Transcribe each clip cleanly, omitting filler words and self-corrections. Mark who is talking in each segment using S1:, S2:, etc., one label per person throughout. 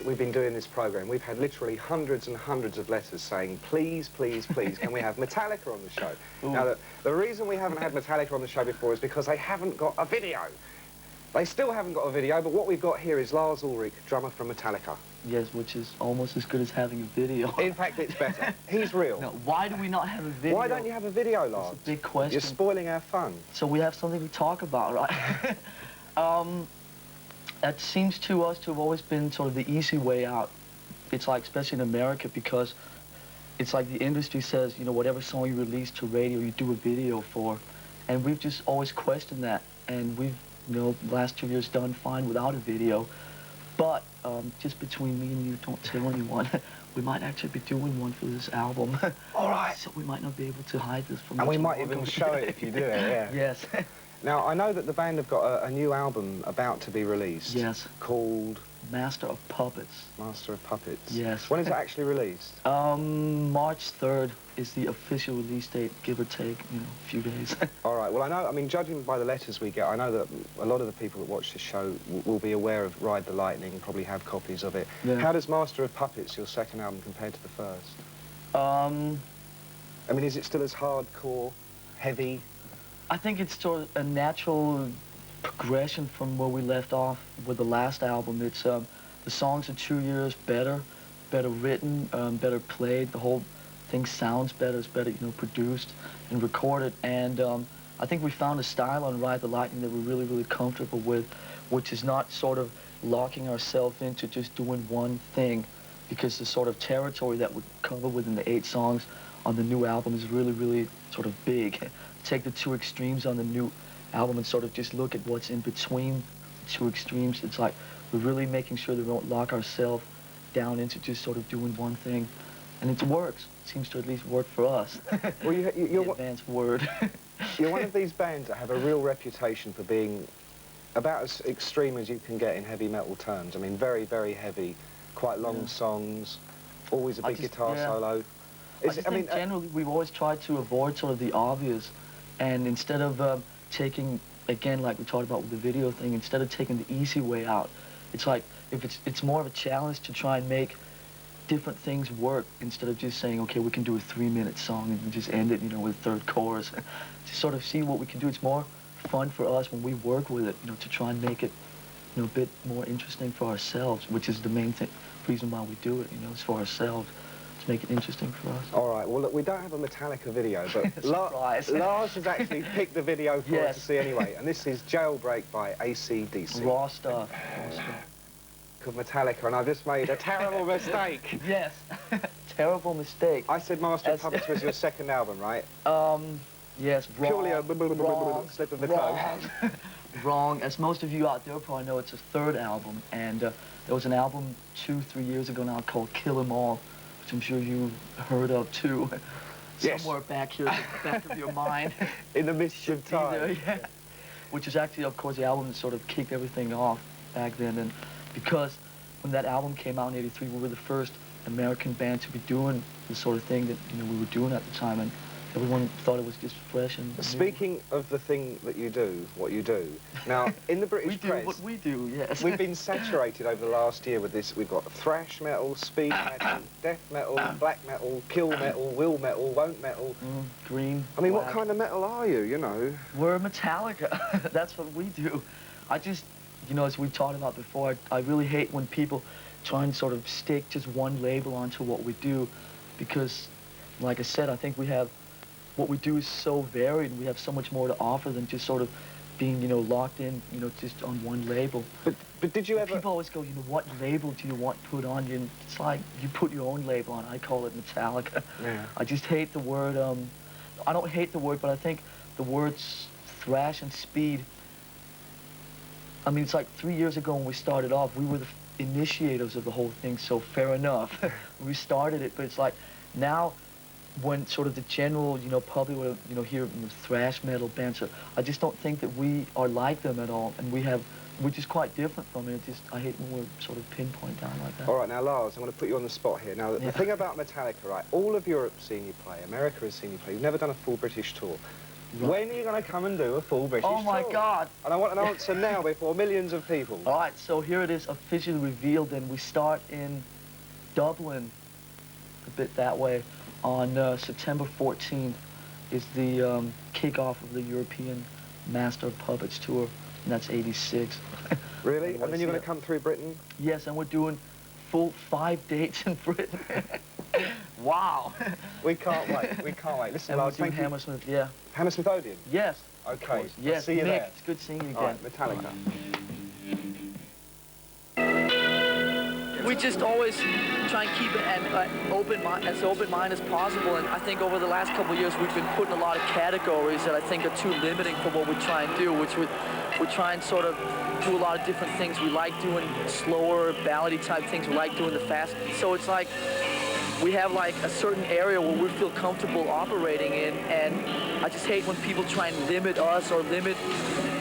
S1: we've been doing this programme, we've had literally hundreds and hundreds of letters saying, please, please, please, can we have Metallica on the show? Ooh. Now, the reason we haven't had Metallica on the show before is because they haven't got a video. They still haven't got a video, but what we've got here is Lars Ulrich, drummer from Metallica.
S2: Yes, which is almost as good as having a video.
S1: In fact, it's better. He's real.
S2: Now, why do we not have a video?
S1: Why don't you have a video, Lars?
S2: That's a big question.
S1: You're spoiling our fun.
S2: So we have something to talk about, right? That seems to us to have always been sort of the easy way out. It's like, especially in America, because it's like the industry says, you know, whatever song you release to radio, you do a video for. And we've just always questioned that. And we've, you know, the last 2 years done fine without a video. But just between me and you, don't tell anyone, we might actually be doing one for this album.
S1: All right.
S2: So we might not be able to hide this from.
S1: And we might even show it if you do it, yeah.
S2: Yes.
S1: Now, I know that the band have got a new album about to be released.
S2: Yes.
S1: Called?
S2: Master of Puppets.
S1: Master of Puppets.
S2: Yes.
S1: When is it actually released?
S2: March 3rd is the official release date, give or take, you know, a few days.
S1: All right. Well, I mean, judging by the letters we get, I know that a lot of the people that watch this show will be aware of Ride the Lightning, probably have copies of it. Yeah. How does Master of Puppets, your second album, compare to the first? I mean, is it still as hardcore, heavy?
S2: I think it's sort of a natural progression from where we left off with the last album. It's the songs are 2 years better written, better played. The whole thing sounds better. It's better, you know, produced and recorded. And I think we found a style on Ride the Lightning that we're really, really comfortable with, which is not sort of locking ourselves into just doing one thing, because the sort of territory that we cover within the 8 songs on the new album is really, really sort of big. Take the 2 extremes on the new album and sort of just look at what's in between the 2 extremes. It's like we're really making sure that we don't lock ourselves down into just sort of doing one thing. And it works. It seems to at least work for us.
S1: Well, you're
S2: the advanced word.
S1: You're one of these bands that have a real reputation for being about as extreme as you can get in heavy metal terms. I mean, very, very heavy, quite long songs, always a big guitar solo.
S2: I mean, generally, we've always tried to avoid sort of the obvious. And instead of taking, again, like we talked about with the video thing, instead of taking the easy way out, it's like, if it's more of a challenge to try and make different things work, instead of just saying, okay, we can do a 3-minute song and just end it, you know, with a 3rd chorus. To sort of see what we can do. It's more fun for us when we work with it, you know, to try and make it, you know, a bit more interesting for ourselves, which is the main reason why we do it, you know, it's for ourselves. To make it interesting for us.
S1: All right, well, look, we don't have a Metallica video, but Lars has actually picked the video for us to see anyway, and this is Jailbreak by AC/DC.
S2: Raw stuff.
S1: Called Metallica, and I've just made a terrible mistake.
S2: Yes, terrible mistake.
S1: I said Master of Puppets was your second album, right?
S2: Yes, wrong.
S1: Purely a slip of the tongue.
S2: Wrong. As most of you out there probably know, it's a 3rd album, and there was an album 2-3 years ago now called Kill 'Em All, which I'm sure you've heard of too. Somewhere back here, at the back of your mind.
S1: In the midst of time.
S2: Yeah. Which is actually, of course, the album that sort of kicked everything off back then. And because when that album came out in '83, we were the first American band to be doing the sort of thing that, you know, we were doing at the time. And everyone thought it was just fresh and
S1: Speaking of the thing that you do, what you do, now, in the British press...
S2: We do what we do, yes.
S1: We've been saturated over the last year with this. We've got thrash metal, speed metal, death metal, black metal, kill metal, will metal, won't metal.
S2: Green,
S1: I mean,
S2: black.
S1: what kind of metal are you, you know?
S2: We're Metallica. That's what we do. I just, you know, as we talked about before, I really hate when people try and sort of stick just one label onto what we do, because, like I said, I think what we do is so varied, and we have so much more to offer than just sort of being, you know, locked in, you know, just on one label.
S1: But did you ever...
S2: People always go, you know, what label do you want put on you? And it's like, you put your own label on. I call it Metallica.
S1: Yeah.
S2: I just hate the word, I don't hate the word, but I think the words thrash and speed, I mean, it's like 3 years ago when we started off, we were the initiators of the whole thing, so fair enough. We started it, but it's like, now, when sort of the general, you know, public will, you know, hear thrash metal bands, I just don't think that we are like them at all, and we're just quite different from it. I hate when we're sort of pinpoint down like that.
S1: All right, now, Lars, I'm going to put you on the spot here. Now, the thing about Metallica, right, all of Europe's seen you play, America has seen you play, you've never done a full British tour.
S2: Right.
S1: When are you going to come and do a full British
S2: Oh my
S1: tour?
S2: God!
S1: And I want an answer now before millions of people.
S2: All right, so here it is officially revealed, and we start in Dublin, a bit that way, on September 14th is the kickoff of the European Master of Puppets tour, and that's 86.
S1: Really? And then you're going to come through Britain?
S2: Yes, and we're doing full 5 dates in Britain. Wow.
S1: We can't wait. We can't wait. Listen,
S2: And we're
S1: Lars,
S2: doing
S1: thank you.
S2: Hammersmith, yeah.
S1: Hammersmith Odeon?
S2: Yes.
S1: Okay.
S2: Yes,
S1: I'll see you
S2: Nick,
S1: there.
S2: it's good seeing you again.
S1: All right, Metallica.
S2: We just always try and keep it as open mind as possible, and I think over the last couple of years we've been putting a lot of categories that I think are too limiting for what we try and do, which we try and sort of do a lot of different things. We like doing slower, ballady type things. We like doing the fast. So it's like we have like a certain area where we feel comfortable operating in, and I just hate when people try and limit us or limit,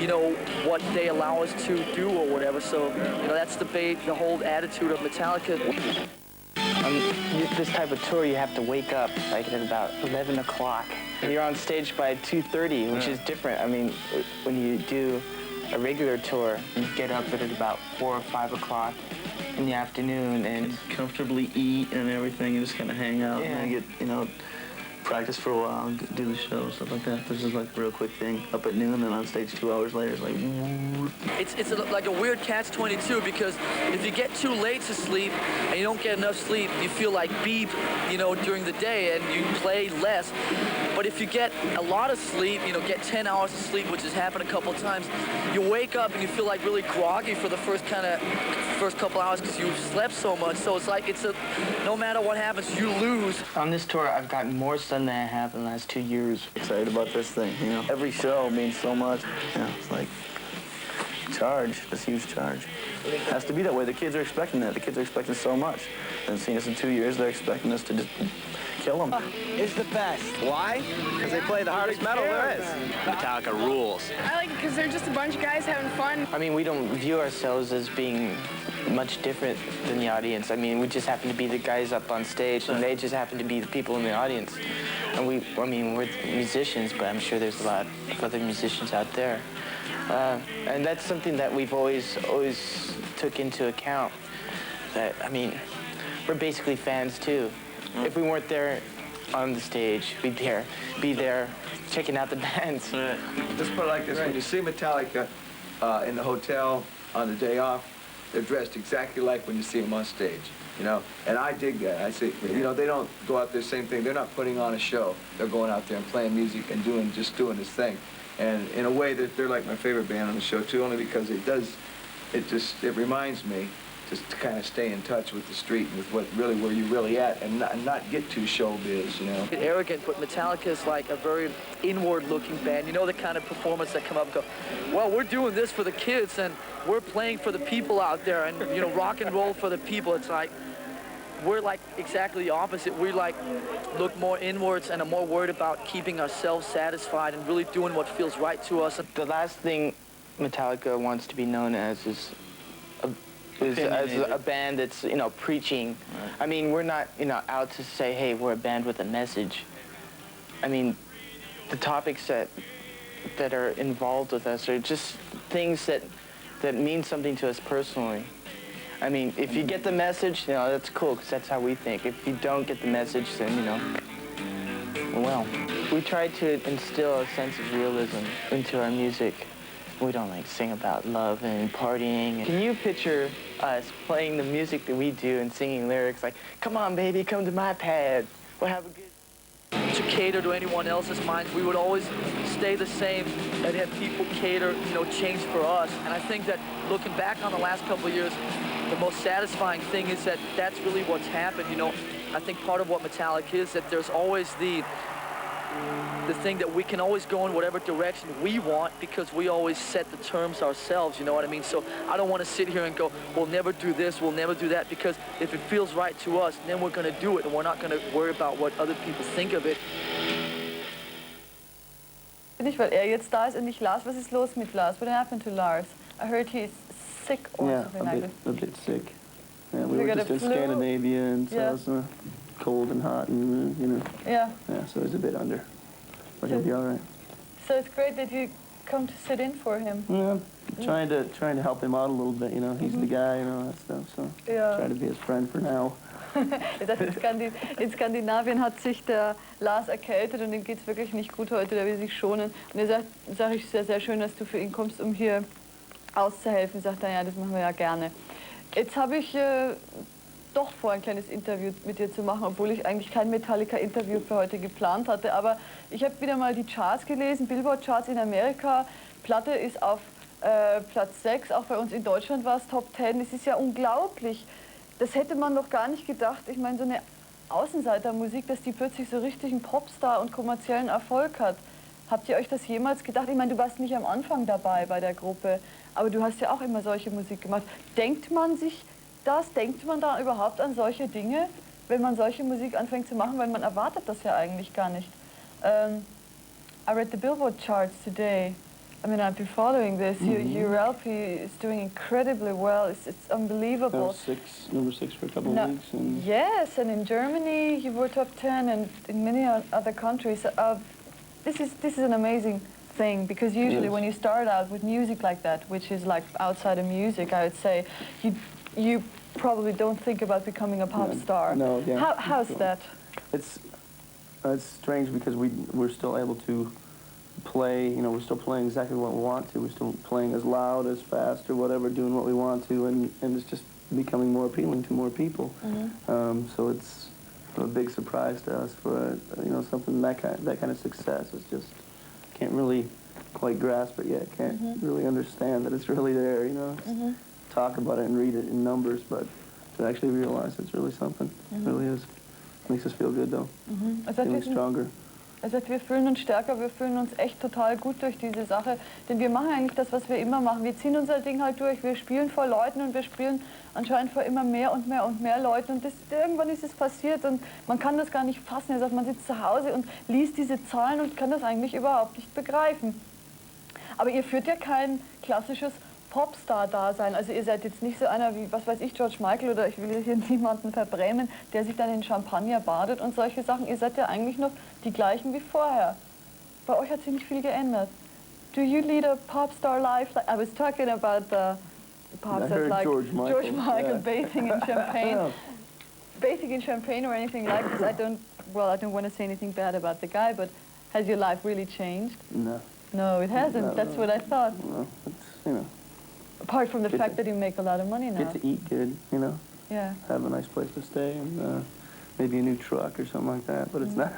S2: you know, what they allow us to do or whatever. So, you know, that's the whole attitude of Metallica.
S3: This type of tour, you have to wake up like at about 11 o'clock. You're on stage by 2:30, which is different. I mean, when you do a regular tour, you get up at about 4 or 5 o'clock in the afternoon and
S4: comfortably eat and everything and just kind of hang out and get, you know, practice for a while and do the show, stuff like that. This is like a real quick thing. Up at noon and on stage 2 hours later, it's like...
S2: It's like a weird catch-22 because if you get too late to sleep and you don't get enough sleep, you feel like beep, you know, during the day and you play less. But if you get a lot of sleep, you know, get 10 hours of sleep, which has happened a couple of times, you wake up and you feel like really groggy for the first couple hours because you've slept so much. So it's like no matter what happens, you lose.
S3: on this tour, I've gotten more sun than I have in the last 2 years.
S4: Excited about this thing, you know? Every show means so much. You know, it's like charge, this huge charge. It has to be that way. The kids are expecting that. The kids are expecting so much. They've seen us in 2 years. They're expecting us to just kill them.
S5: It's the best. Why? Because they play the hardest metal there is.
S6: Metallica rules.
S7: I like it because they're just a bunch of guys having fun.
S3: I mean, we don't view ourselves as being much different than the audience. I mean, we just happen to be the guys up on stage, and they just happen to be the people in the audience. And we're musicians, but I'm sure there's a lot of other musicians out there. And that's something that we've always took into account. That, I mean, we're basically fans too. If we weren't there on the stage, we'd be there checking out the bands.
S5: Let's put it like this. When you see Metallica in the hotel on the day off, they're dressed exactly like when you see them on stage, you know? And I dig that. I say, you know, they don't go out there same thing. They're not putting on a show. They're going out there and playing music and just doing this thing. And in a way that they're like my favorite band on the show too, only because it reminds me just to kind of stay in touch with the street and with where you really at and not get too showbiz, you know.
S2: Arrogant, but Metallica is like a very inward-looking band. You know the kind of performance that come up and go, well, we're doing this for the kids and we're playing for the people out there and, you know, rock and roll for the people. It's like, we're like exactly the opposite. We like look more inwards and are more worried about keeping ourselves satisfied and really doing what feels right to us.
S3: The last thing Metallica wants to be known as is a band that's, you know, preaching. Right. I mean, we're not, you know, out to say, hey, we're a band with a message. I mean, the topics that are involved with us are just things that mean something to us personally. I mean, if you get the message, you know, that's cool, because that's how we think. If you don't get the message, then, you know, well. We try to instill a sense of realism into our music. We don't, like, sing about love and partying. Can you picture us playing the music that we do and singing lyrics like, come on, baby, come to my pad. We'll have a good...
S2: To cater to anyone else's minds, we would always stay the same and have people cater, you know, change for us. And I think that looking back on the last couple of years, the most satisfying thing is that that's really what's happened, you know. I think part of what Metallica is that there's always the thing that we can always go in whatever direction we want because we always set the terms ourselves, you know what I mean? So I don't want to sit here and go, we'll never do this, we'll never do that, because if it feels right to us, then we're going to do it and we're not going to worry about what other people think of it.
S8: Nicht, weil jetzt da ist und nicht Lars. Was ist los mit Lars? What happened to Lars? I heard he's sick or something like that.
S4: A bit sick. Yeah, we
S8: We
S4: were
S8: got
S4: just
S8: a
S4: in
S8: flu.
S4: Scandinavia and so
S8: Yeah.
S4: it's cold and hot and, you know.
S8: Yeah.
S4: Yeah, so he's a bit under. But he'll be all right.
S8: So it's great that you come to sit in for him.
S4: Yeah, trying to help him out a little bit, you know. He's the guy and all that stuff, so try to be his friend for now.
S8: Er sagt, in Skandinavien hat sich der Lars erkältet und ihm geht es wirklich nicht gut heute, der will sich schonen. Und er sagt, sage ich, sehr, sehr schön, dass du für ihn kommst, um hier auszuhelfen. Sagt er, ja, das machen wir ja gerne. Jetzt habe ich doch vor, ein kleines Interview mit dir zu machen, obwohl ich eigentlich kein Metallica-Interview für heute geplant hatte. Aber ich habe wieder mal die Charts gelesen, Billboard-Charts in Amerika. Platte ist auf Platz 6, auch bei uns in Deutschland war es Top 10. Es ist ja unglaublich. Das hätte man doch gar nicht gedacht. Ich meine, so eine Außenseitermusik, dass die plötzlich so richtig einen Popstar und kommerziellen Erfolg hat. Habt ihr euch das jemals gedacht? Ich meine, du warst nicht am Anfang dabei bei der Gruppe, aber du hast ja auch immer solche Musik gemacht. Denkt man sich das? Denkt man da überhaupt an solche Dinge, wenn man solche Musik anfängt zu machen? Weil man erwartet das ja eigentlich gar nicht. I read the Billboard charts today. I mean, I've been following this. Your LP is doing incredibly well. It's unbelievable.
S4: Number six for a couple of weeks. And
S8: yes, and in Germany you were top 10, and in many other countries. This is an amazing thing, because usually when you start out with music like that, which is like outside of music, I would say, you probably don't think about becoming a pop star.
S4: No, yeah.
S8: How's that?
S4: It's strange because we're still able to play, you know, we're still playing exactly what we want to. We're still playing as loud, as fast, or whatever, doing what we want to, and it's just becoming more appealing to more people. So it's a big surprise to us for, you know, something that kind of success. It's just, can't really quite grasp it yet. Can't really understand that it's really there, you know. Talk about it and read it in numbers, but to actually realize it's really something. It really is. Makes us feel good, though. Feeling stronger.
S8: Also wir fühlen uns stärker, wir fühlen uns echt total gut durch diese Sache, denn wir machen eigentlich das, was wir immer machen. Wir ziehen unser Ding halt durch, wir spielen vor Leuten und wir spielen anscheinend vor immer mehr und mehr und mehr Leuten, und irgendwann ist es passiert und man kann das gar nicht fassen. Er sagt, man sitzt zu Hause und liest diese Zahlen und kann das eigentlich überhaupt nicht begreifen. Aber ihr führt ja kein klassisches Popstar-Dasein. Also ihr seid jetzt nicht so einer wie, was weiß ich, George Michael, oder ich will hier niemanden verbrämen, der sich dann in Champagner badet und solche Sachen. Ihr seid ja eigentlich noch die gleichen wie vorher. Bei euch hat sich nicht viel geändert. Do you lead a popstar life? I was talking about the popstars like George Michael bathing in champagne. Bathing in champagne or anything like this. I don't want to say anything bad about the guy, but has your life really changed?
S4: No.
S8: No, it hasn't.
S4: No,
S8: That's what I thought.
S4: No, it's, you know.
S8: Apart from the fact that you make a lot of money now.
S4: Get to eat good, you know.
S8: Yeah.
S4: Have a nice place to stay, and maybe a new truck or something like that. But it's not.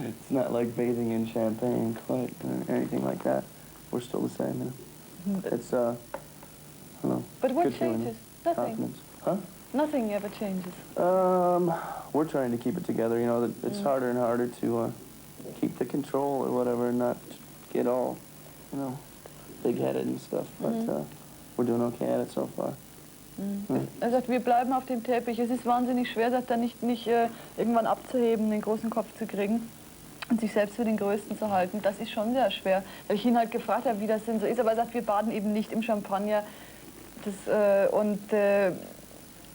S4: It's not like bathing in champagne, quite, or anything like that. We're still the same, you know. It's I don't know.
S8: But what
S4: good feeling,
S8: changes? Nothing.
S4: confidence. Huh?
S8: Nothing ever changes.
S4: We're trying to keep it together. You know, it's harder and harder to keep the control or whatever, and not get all, you know, big-headed and stuff. But we're doing okay at it so far.
S8: Er sagt, wir bleiben auf dem Teppich. Es ist wahnsinnig schwer, sagt er, nicht irgendwann abzuheben, den großen Kopf zu kriegen und sich selbst für den Größten zu halten. Das ist schon sehr schwer. Weil ich ihn halt gefragt habe, wie das denn so ist. Aber er sagt, wir baden eben nicht im Champagner.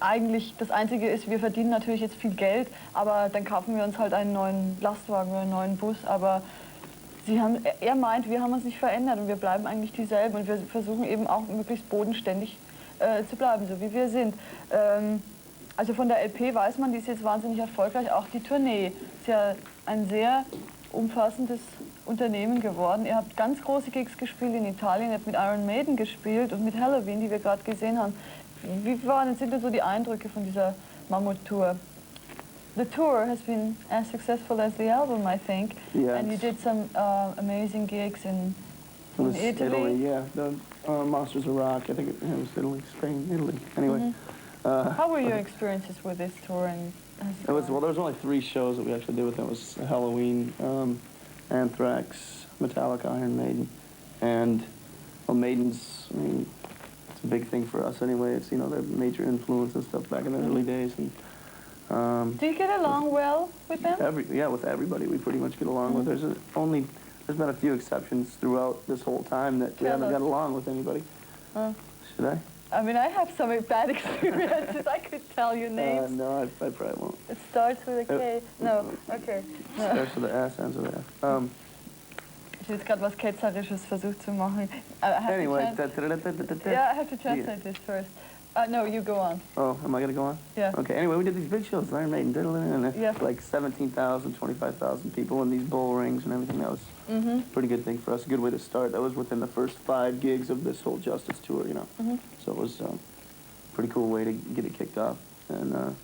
S8: Eigentlich das Einzige ist, wir verdienen natürlich jetzt viel Geld, aber dann kaufen wir uns halt einen neuen Lastwagen oder einen neuen Bus. Aber er meint, wir haben uns nicht verändert und wir bleiben eigentlich dieselben. Und wir versuchen eben auch möglichst bodenständig zu bleiben, so wie wir sind. Also von der LP weiß man, die ist jetzt wahnsinnig erfolgreich. Auch die Tournee ist ja ein sehr umfassendes Unternehmen geworden. Ihr habt ganz große Gigs gespielt in Italien, ihr habt mit Iron Maiden gespielt und mit Halloween, die wir gerade gesehen haben. Wie sind denn so die Eindrücke von dieser Mammut-Tour? The tour has been as successful as the album, I think.
S4: Yes.
S8: And you did some amazing gigs in
S4: Italy. Yeah. The Monsters of Rock. I think it was Italy, Spain, Italy. Anyway.
S8: How were your experiences with this tour? And
S4: there was only 3 shows that we actually did with them. It was Halloween, Anthrax, Metallica, Iron Maiden, and Maiden's. I mean, it's a big thing for us anyway. It's, you know, their major influence and stuff back in the early days. And
S8: do you get along well with them?
S4: With everybody we pretty much get along with. There's been a few exceptions throughout this whole time that we haven't got along with anybody. Should I?
S8: I mean, I have some bad experiences. I could tell you names.
S4: No, I probably won't.
S8: It starts with a K. No, okay.
S4: Starts with an S, ends with an F.
S8: sie jetzt gerade was Ketzerisches versucht zu machen.
S4: Anyway,
S8: Yeah, I have to translate this first. No, you go on.
S4: Oh, am I going to go on?
S8: Yeah.
S4: Okay, anyway, we did these big shows, Iron Maiden, and
S8: Yeah.
S4: like 17,000, 25,000 people in these bull rings and everything. That was a pretty good thing for us, a good way to start. That was within the first 5 gigs of this whole Justice tour, you know. So it was a pretty cool way to get it kicked off. And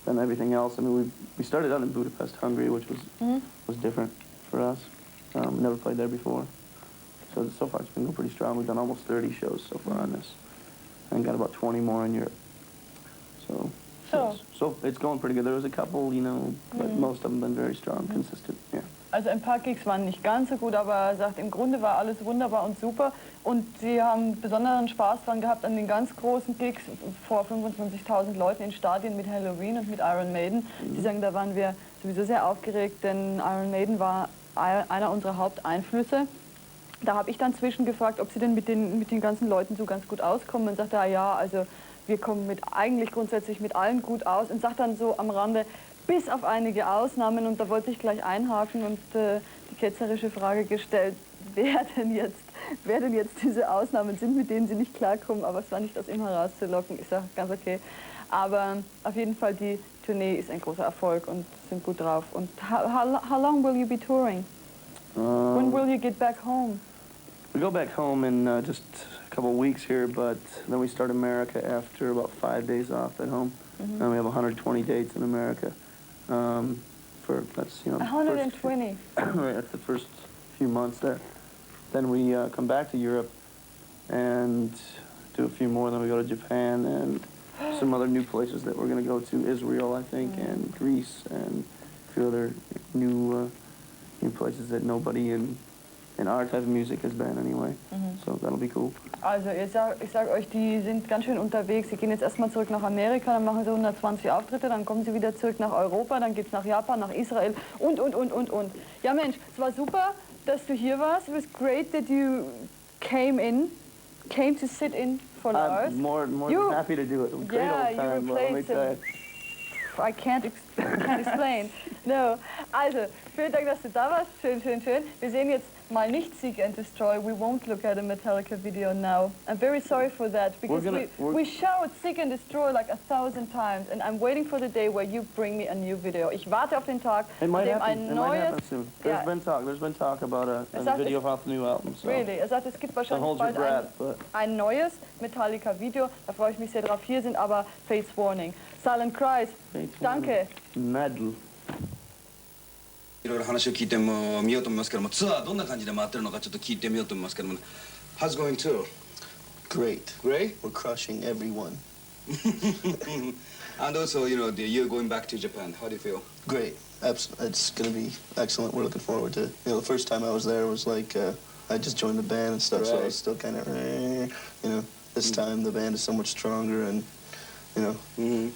S4: then everything else, I mean, we started out in Budapest, Hungary, which was different for us. Never played there before. So far it's been going pretty strong. We've done almost 30 shows so far on this. And got about 20 more in Europe. So it's going pretty good. There was a couple, you know, but most of them been very strong, consistent, yeah.
S8: Also ein paar Gigs waren nicht ganz so gut, aber er sagt, im Grunde war alles wunderbar und super. Und sie haben besonderen Spaß dran gehabt an den ganz großen Gigs vor 25.000 Leuten in Stadien mit Halloween und mit Iron Maiden. Sie sagen, da waren wir sowieso sehr aufgeregt, denn Iron Maiden war einer unserer Haupteinflüsse. Da habe ich dann zwischengefragt, ob sie denn mit den ganzen Leuten so ganz gut auskommen. Und sagte er, ja, also wir kommen eigentlich grundsätzlich mit allen gut aus. Und sagt dann so am Rande, bis auf einige Ausnahmen. Und da wollte ich gleich einhaken und die ketzerische Frage gestellt, wer denn jetzt diese Ausnahmen sind, mit denen sie nicht klarkommen. Aber es war nicht aus ihm herauszulocken. Ich sage, ganz okay. Aber auf jeden Fall, die Tournee ist ein großer Erfolg und sind gut drauf. Und how long will you be touring? When will you get back home?
S4: We go back home in just a couple of weeks here, but then we start America after about 5 days off at home. And we have 120 dates in America. That's, you know,
S8: 120?
S4: Right, that's the first few months there. Then we come back to Europe and do a few more. Then we go to Japan and some other new places that we're going to go to. Israel, I think, and Greece, and a few other new places that nobody in our type of music has been anyway. So that'll be cool.
S8: Also ich sag euch, die sind ganz schön unterwegs. Sie gehen jetzt erstmal zurück nach Amerika, dann machen sie 120 Auftritte, dann kommen sie wieder zurück nach Europa, dann geht's nach Japan, nach Israel und. Ja Mensch, es war super, dass du hier warst. It was great that you came to sit in for ours.
S4: I'm more than happy to do it. Great old time, let me tell you.
S8: I can't explain. No. Also, vielen Dank, dass du da warst. Schön. Wir sehen jetzt mal nicht Seek and Destroy. We won't look at a Metallica video now. I'm very sorry for that, because we showed Seek and Destroy like 1,000 times, and I'm waiting for the day where you bring me a new video. Ich warte auf den Tag,
S4: an dem
S8: ein neues...
S4: It might happen soon. There's been talk about a video off the new album. So.
S8: Really? Er sagt, es gibt wahrscheinlich bald ein neues Metallica-Video. Da freue ich mich sehr drauf. Hier sind aber Fates Warning. Silent Cries. Danke.
S4: Medal.
S6: いろいろ話を聞いてもみようと思いますけども、ツアーどんな感じで回ってるのかちょっと聞いてみようと思いますけども、How's going too?
S9: Great.
S6: Great?
S9: We're crushing everyone.
S6: And also, you know, you're going back to Japan. How do you feel?
S9: Great. It's going to be excellent. We're looking forward to it. You know, the first time I was there was like, I just joined the band and stuff, so I was still kind of, you know, this time the band is so much stronger and, you know,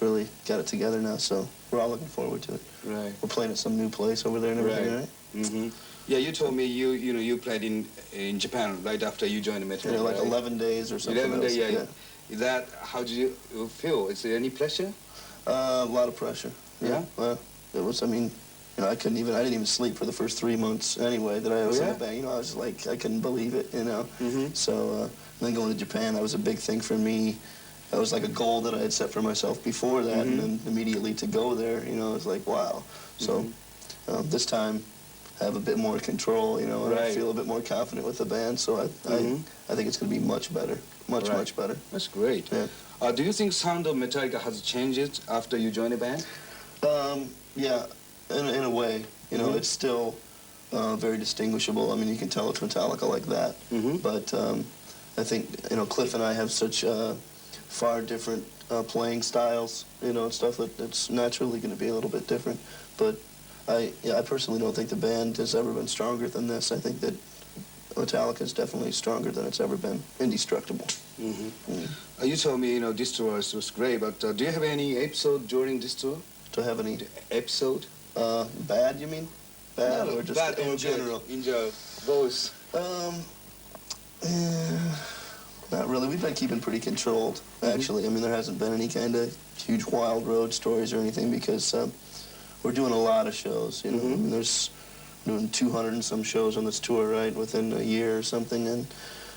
S9: really got it together now, so we're all looking forward to it.
S6: Right.
S9: We're playing at some new place over there and everything, right?
S6: Yeah, you told me you played in Japan right after you joined the Metallica.
S9: Yeah, like 11 days or something.
S6: 11 days, yeah. Is that, how do you feel? Is there any pressure?
S9: A lot of pressure.
S6: Yeah?
S9: Well, it was, I mean, you know, I didn't even sleep for the first 3 months anyway that I was in the band. You know, I was like, I couldn't believe it, you know. So, then going to Japan, that was a big thing for me. That was like a goal that I had set for myself before that, and then immediately to go there, you know, it's like, wow. So this time, I have a bit more control, you know, and I feel a bit more confident with the band, so I think it's going to be much better, much better.
S6: That's great.
S9: Yeah.
S6: Do you think sound of Metallica has changed after you joined the band?
S9: Yeah, in a way. You know, it's still very distinguishable. I mean, you can tell it's Metallica like that. But I think, you know, Cliff and I have such far different playing styles, you know, and stuff that's naturally going to be a little bit different. But I personally don't think the band has ever been stronger than this. I think that Metallica is definitely stronger than it's ever been. Indestructible.
S6: You told me, you know, this tour was great, but do you have any episode during this tour?
S9: Do I have any
S6: episode?
S9: Bad, you mean? Bad,
S6: no,
S9: or just
S6: bad
S9: in general?
S6: In general, both.
S9: Not really. We've been keeping pretty controlled, actually. I mean, there hasn't been any kind of huge wild road stories or anything because we're doing a lot of shows, you know. I mean, there's doing 200 and some shows on this tour, right, within a year or something. And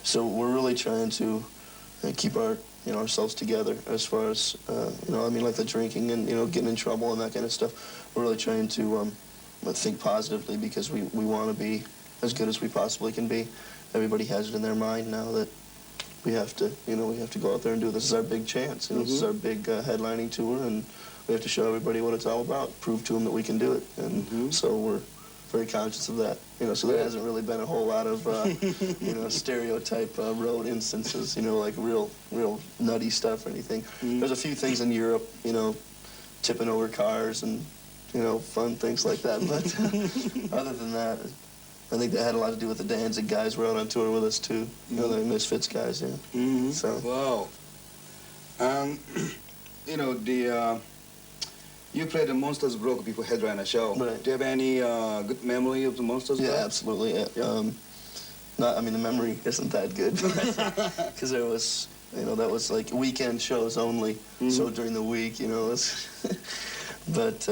S9: so we're really trying to keep our, ourselves together as far as, like the drinking and, getting in trouble and that kind of stuff. We're really trying to think positively because we want to be as good as we possibly can be. Everybody has it in their mind now that we have to, we have to go out there and do this. This is our big chance. This is our big headlining tour, and we have to show everybody what it's all about, prove to them that we can do it. And so we're very conscious of that. So there hasn't really been a whole lot of, stereotype road instances, like real nutty stuff or anything. There's a few things in Europe, tipping over cars and, fun things like that. But other than that, I think that had a lot to do with the Danzig guys were out on tour with us too. The Misfits guys, yeah. So.
S6: Wow. You played the Monsters Broke before headliner show.
S9: Right.
S6: Do you have any good memory of the Monsters Broke?
S9: Yeah, absolutely. Yeah. The memory isn't that good because there was, that was like weekend shows only. So during the week, but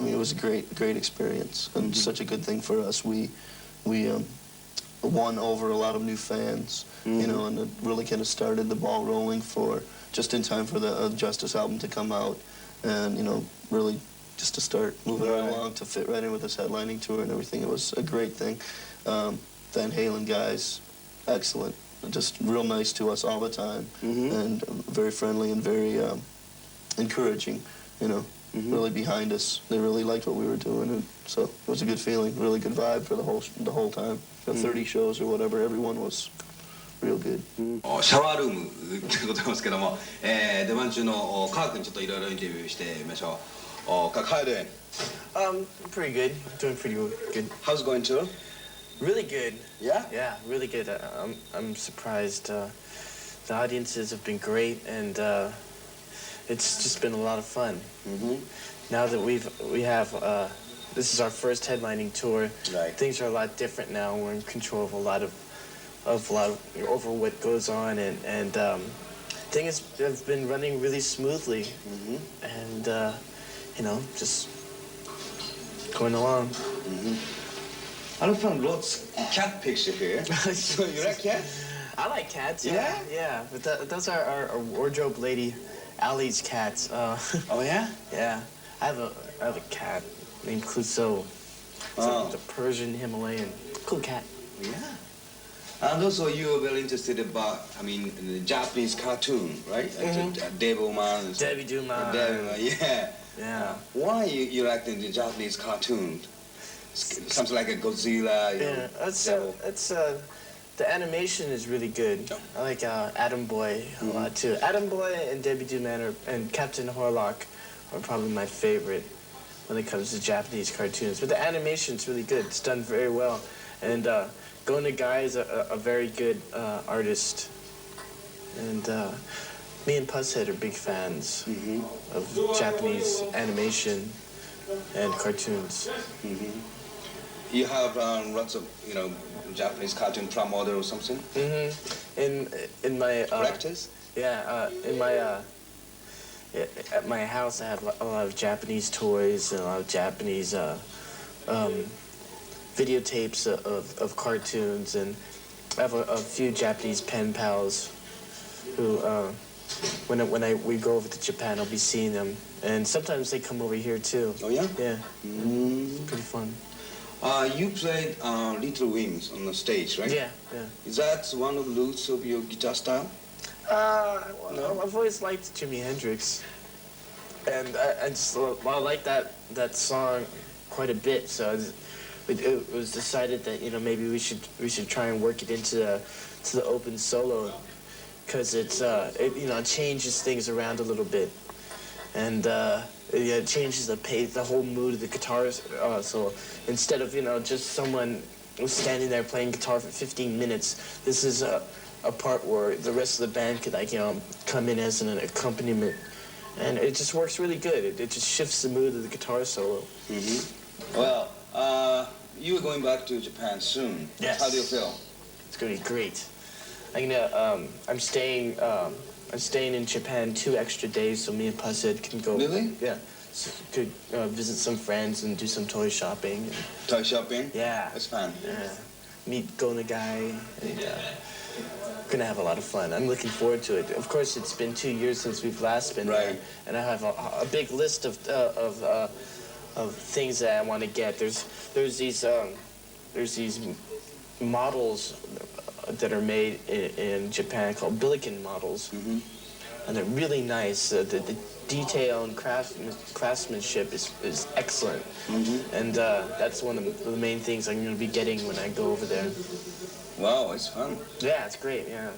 S9: it was a great experience and such a good thing for us. We won over a lot of new fans, and it really kind of started the ball rolling for just in time for the Justice album to come out, and really just to start moving right along to fit right in with this headlining tour and everything. It was a great thing. Van Halen guys, excellent, just real nice to us all the time, and very friendly and very encouraging, really behind us. They really liked what we were doing, and so it was a good feeling, really good vibe for the whole time. 30 shows or whatever, everyone was real good.
S6: シャワールームでございますけども、出番中のカー君ちょっといろいろインタビューしてみましょう。How are you doing?
S3: Pretty good. Doing pretty good.
S6: How's it going too?
S3: Really good.
S6: Yeah?
S3: Yeah, really good. I'm surprised. The audiences have been great, and it's just been a lot of fun. Now that we have this is our first headlining tour.
S6: Right.
S3: Things are a lot different now. We're in control of a lot of over what goes on, and things have been running really smoothly, and just going along.
S6: I found lots of cat picture here. So you like cats?
S3: I like cats. Yeah. But those are our wardrobe lady, Allie's cats.
S6: Oh yeah?
S3: Yeah. I have a cat named Clouseau. It's a Persian Himalayan cool cat.
S6: Yeah. And also you are very interested about, the Japanese cartoon, right? Devilman.
S3: Debbie Dooman. Yeah.
S6: Why you like the Japanese cartoon? Something like a Godzilla.
S3: The animation is really good. I like Atom Boy a lot too. Atom Boy and Debbie Dooman and Captain Horlock are probably my favorite when it comes to Japanese cartoons. But the animation's really good. It's done very well. And Go Nagai is a very good artist. And me and Pusshead are big fans of Japanese animation and cartoons.
S6: You have lots of, Japanese cartoon promoter or something?
S3: In my
S6: practice?
S3: Yeah, at my house I have a lot of Japanese toys and a lot of Japanese videotapes of cartoons, and I have a few Japanese pen pals who when we go over to Japan I'll be seeing them, and sometimes they come over here too.
S6: Oh yeah?
S3: Yeah. Pretty fun.
S6: You played Little Wings on the stage, right?
S3: Yeah.
S6: Is that one of the roots of your guitar style?
S3: No. I've always liked Jimi Hendrix, and I like that song quite a bit. So it was decided that maybe we should try and work it into the open solo, because it changes things around a little bit, and it changes the pace, the whole mood of the guitars. So instead of just someone standing there playing guitar for 15 minutes, this is a part where the rest of the band could come in as an accompaniment, and it just works really good. It just shifts the mood of the guitar solo.
S6: Well, you are going back to Japan soon.
S3: Yes.
S6: How do you feel?
S3: It's gonna be great. I'm staying in Japan 2 extra days, so me and Pusshead can go.
S6: Really?
S3: Yeah.
S10: could visit some friends and do some toy shopping.
S6: Toy shopping?
S10: Yeah.
S6: That's fun.
S10: Meet Gona Guy, and gonna have a lot of fun. I'm looking forward to it. Of course, it's been 2 years since we've last been there, and I have a big list of things that I want to get. There's these models that are made in Japan called Billiken models, and they're really nice. The detail and craftsmanship is excellent, and that's one of the main things I'm going to be getting when I go over there.
S6: Wow, it's fun.
S10: Yeah, it's great. Yeah.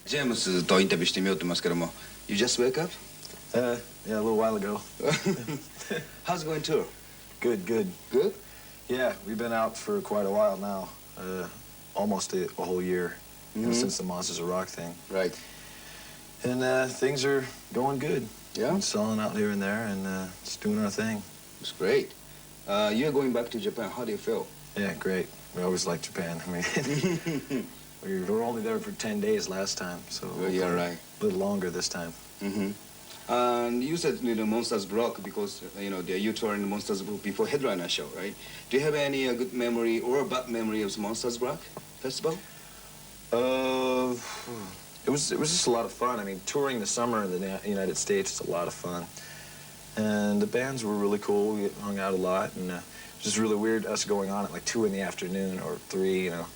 S6: ジェームスとインタビューしてみようと思いますけども、You just wake up?
S11: Yeah, a little while ago.
S6: How's it going tour?
S11: Good, good.
S6: Good?
S11: Yeah, we've been out for quite a while now, almost a whole year, you know, since the Monsters of Rock thing.
S6: Right.
S11: And things are going good.
S6: Yeah?
S11: Selling out here and there and just doing our thing.
S6: It's great. You're going back to Japan. How do you feel?
S11: Yeah, great. We always like Japan. I mean, we were only there for 10 days last time, so
S6: yeah, right.
S11: A little longer this time.
S6: And you said, you know, Monsters Rock because, you know, you touring the Monsters Rock before headliner show, right? Do you have any good memory or bad memory of Monsters Rock Festival?
S11: It was just a lot of fun. I mean, touring the summer in the United States is a lot of fun. And the bands were really cool. We hung out a lot, and it was just really weird us going on at like 2 in the afternoon or 3, you know.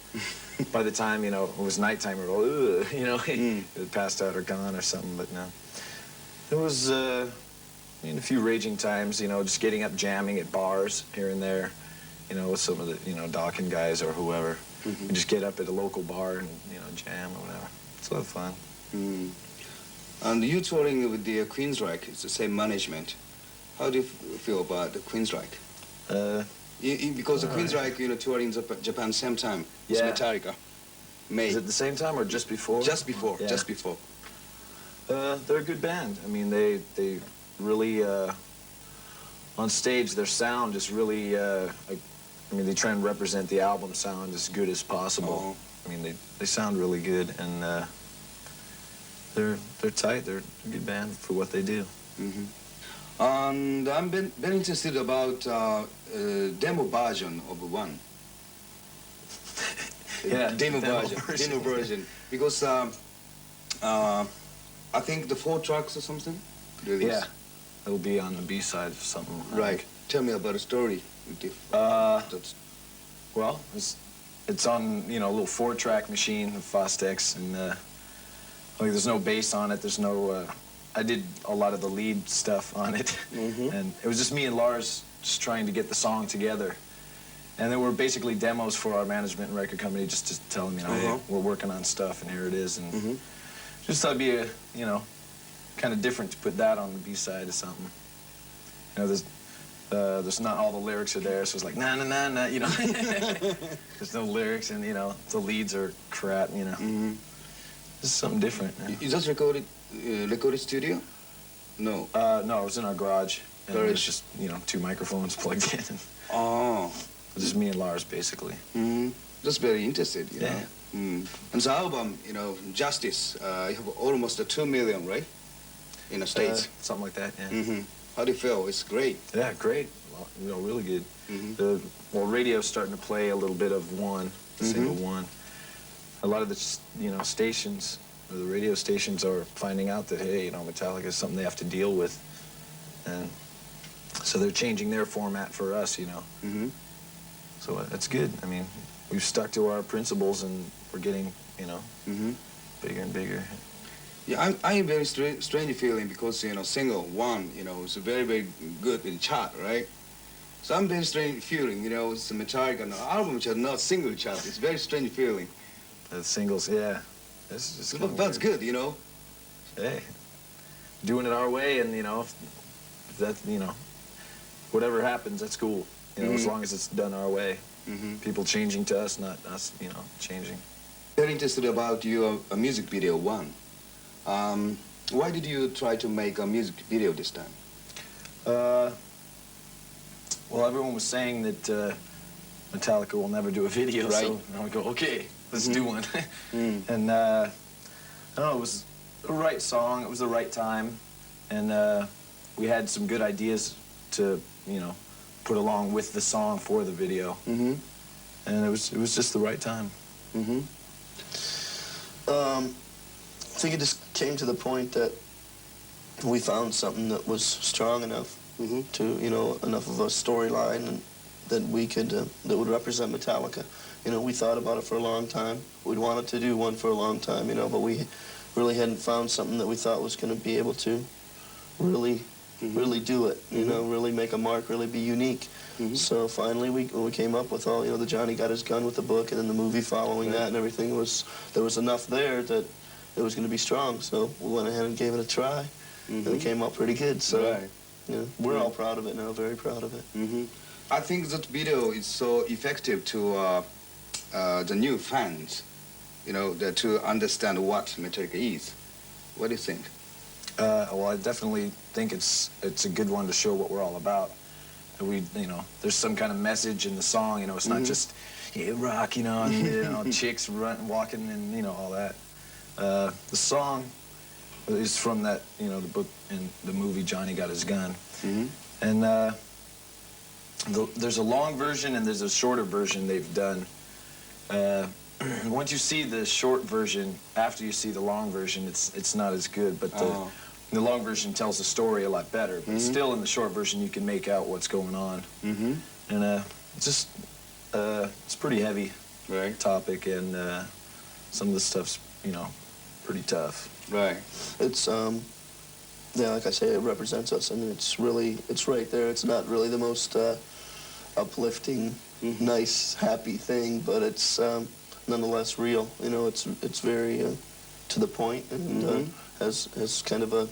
S11: By the time, you know, it was nighttime, we were all, you know, passed out or gone or something, but no. It was, I mean, a few raging times, you know, just getting up jamming at bars here and there, you know, with some of the, you know, Dawkins guys or whoever. You just get up at a local bar and, you know, jam or whatever. It's a lot of fun.
S6: And you touring with the Queensryche, it's the same management. How do you feel about the Queensryche? Because the Queensryche, you know, touring Japan same time as Metallica. May.
S11: Is it the same time or just before?
S6: Just before, just before.
S11: They're a good band. I mean, they really, on stage, their sound is really, I mean, they try and represent the album sound as good as possible. I mean, they sound really good, and they're tight. They're a good band for what they do.
S6: And I'm very interested about demo version of one.
S11: Yeah,
S6: demo version. Because I think the 4 tracks or something. Released.
S11: Yeah, it'll be on the B-side of something.
S6: Right. Tell me about the story.
S11: Well, it's on, you know, a little 4-track machine, the Fostex, and like there's no bass on it. There's no. I did a lot of the lead stuff on it, and it was just me and Lars just trying to get the song together. And there were basically demos for our management and record company just to tell them, you know, hey, we're working on stuff, and here it is, and just thought it'd be a, you know, kind of different to put that on the B-side of something. You know, there's not all the lyrics are there, so it's like nah, you know. There's no lyrics, and you know the leads are crap, you know. This is something different.
S6: You just recorded studio? No.
S11: No, it was in our garage. And it was just, you know, 2 microphones plugged in.
S6: Oh.
S11: Just me and Lars, basically.
S6: That's very interesting, you know. And the album, you know, Justice, you have almost 2 million, right? In the States.
S11: Something like that, yeah.
S6: How do you feel? It's great.
S11: Yeah, great. You know, really good. Well, radio's starting to play a little bit of One, the single One. A lot of the, you know, stations, the radio stations are finding out that, hey, you know, Metallica is something they have to deal with. And so they're changing their format for us, you know. So that's good. I mean, we've stuck to our principles and we're getting, you know, bigger and bigger.
S6: Yeah, I have very strange feeling because, you know, single One, you know, it's very, very good in chart, right? So I'm very strange feeling, you know, it's a Metallica an album which are not single chart. It's very strange feeling.
S11: The singles, yeah. It's just
S6: that's good, you know.
S11: Hey, doing it our way, and you know, if that, you know, whatever happens, that's cool. You know, as long as it's done our way. People changing to us, not us, you know, changing.
S6: Very interested about your music video One. Why did you try to make a music video this time?
S11: Well, everyone was saying that Metallica will never do a video, so I go, okay, let's do one. And I don't know, it was the right song, it was the right time, and we had some good ideas to, you know, put along with the song for the video.
S6: Mm-hmm.
S11: And it was just the right time.
S6: Mm-hmm.
S9: I think it just came to the point that we found something that was strong enough to, you know, enough of a storyline and that we could, that would represent Metallica. You know, we thought about it for a long time. We'd wanted to do one for a long time, you know, but we really hadn't found something that we thought was going to be able to really, really do it, you know, really make a mark, really be unique. So finally we came up with all, you know, the Johnny Got His Gun with the book and then the movie following that and everything there was enough there that it was going to be strong. So we went ahead and gave it a try and it came out pretty good. So, you know, we're all proud of it now, very proud of it.
S6: I think that video is so effective to the new fans, you know, to understand what Metallica is. What do you think?
S11: Well, I definitely think it's a good one to show what we're all about. We, you know, there's some kind of message in the song. You know, it's not just yeah, rock, you know, and, you know, chicks walking, and you know all that. The song is from that, you know, the book and the movie Johnny Got His Gun, and there's a long version and there's a shorter version they've done. Once you see the short version, after you see the long version, it's not as good, but the long version tells the story a lot better. But still, in the short version, you can make out what's going on. And it's just it's pretty heavy topic, and some of the stuff's, you know, pretty tough.
S6: Right.
S9: It's yeah, like I say, it represents us. I mean, it's right there. It's not really the most uplifting, nice, happy thing, but it's nonetheless real. You know, it's very to the point and has kind of a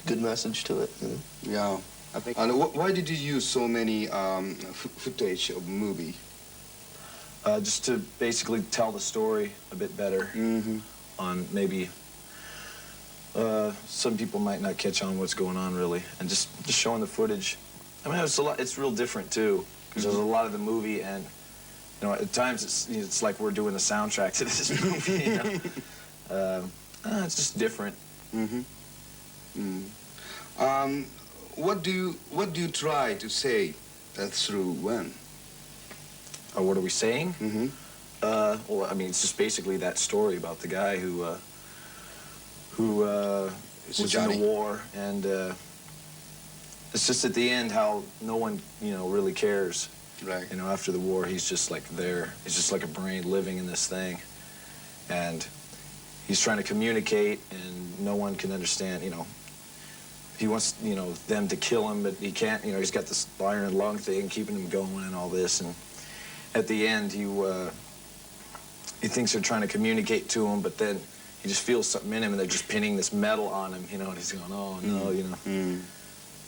S9: good message to it. You know?
S6: Yeah, I think. And why did you use so many footage of movie?
S11: Just to basically tell the story a bit better. On maybe some people might not catch on what's going on really, and just showing the footage. I mean, it's real different too, because there's a lot of the movie, and you know, at times it's like we're doing the soundtrack to this movie. You know, it's just different.
S6: What do you try to say through when?
S11: What are we saying? Well, I mean, it's just basically that story about the guy who was in the war, and it's just at the end how no one, you know, really cares.
S6: Right.
S11: You know, after the war, he's just like there. He's just like a brain living in this thing, and he's trying to communicate, and no one can understand. You know, he wants, you know, them to kill him, but he can't. You know, he's got this iron lung thing keeping him going and all this, and at the end, he thinks they're trying to communicate to him, but then he just feels something in him, and they're just pinning this metal on him, you know, and he's going, oh, no, you know,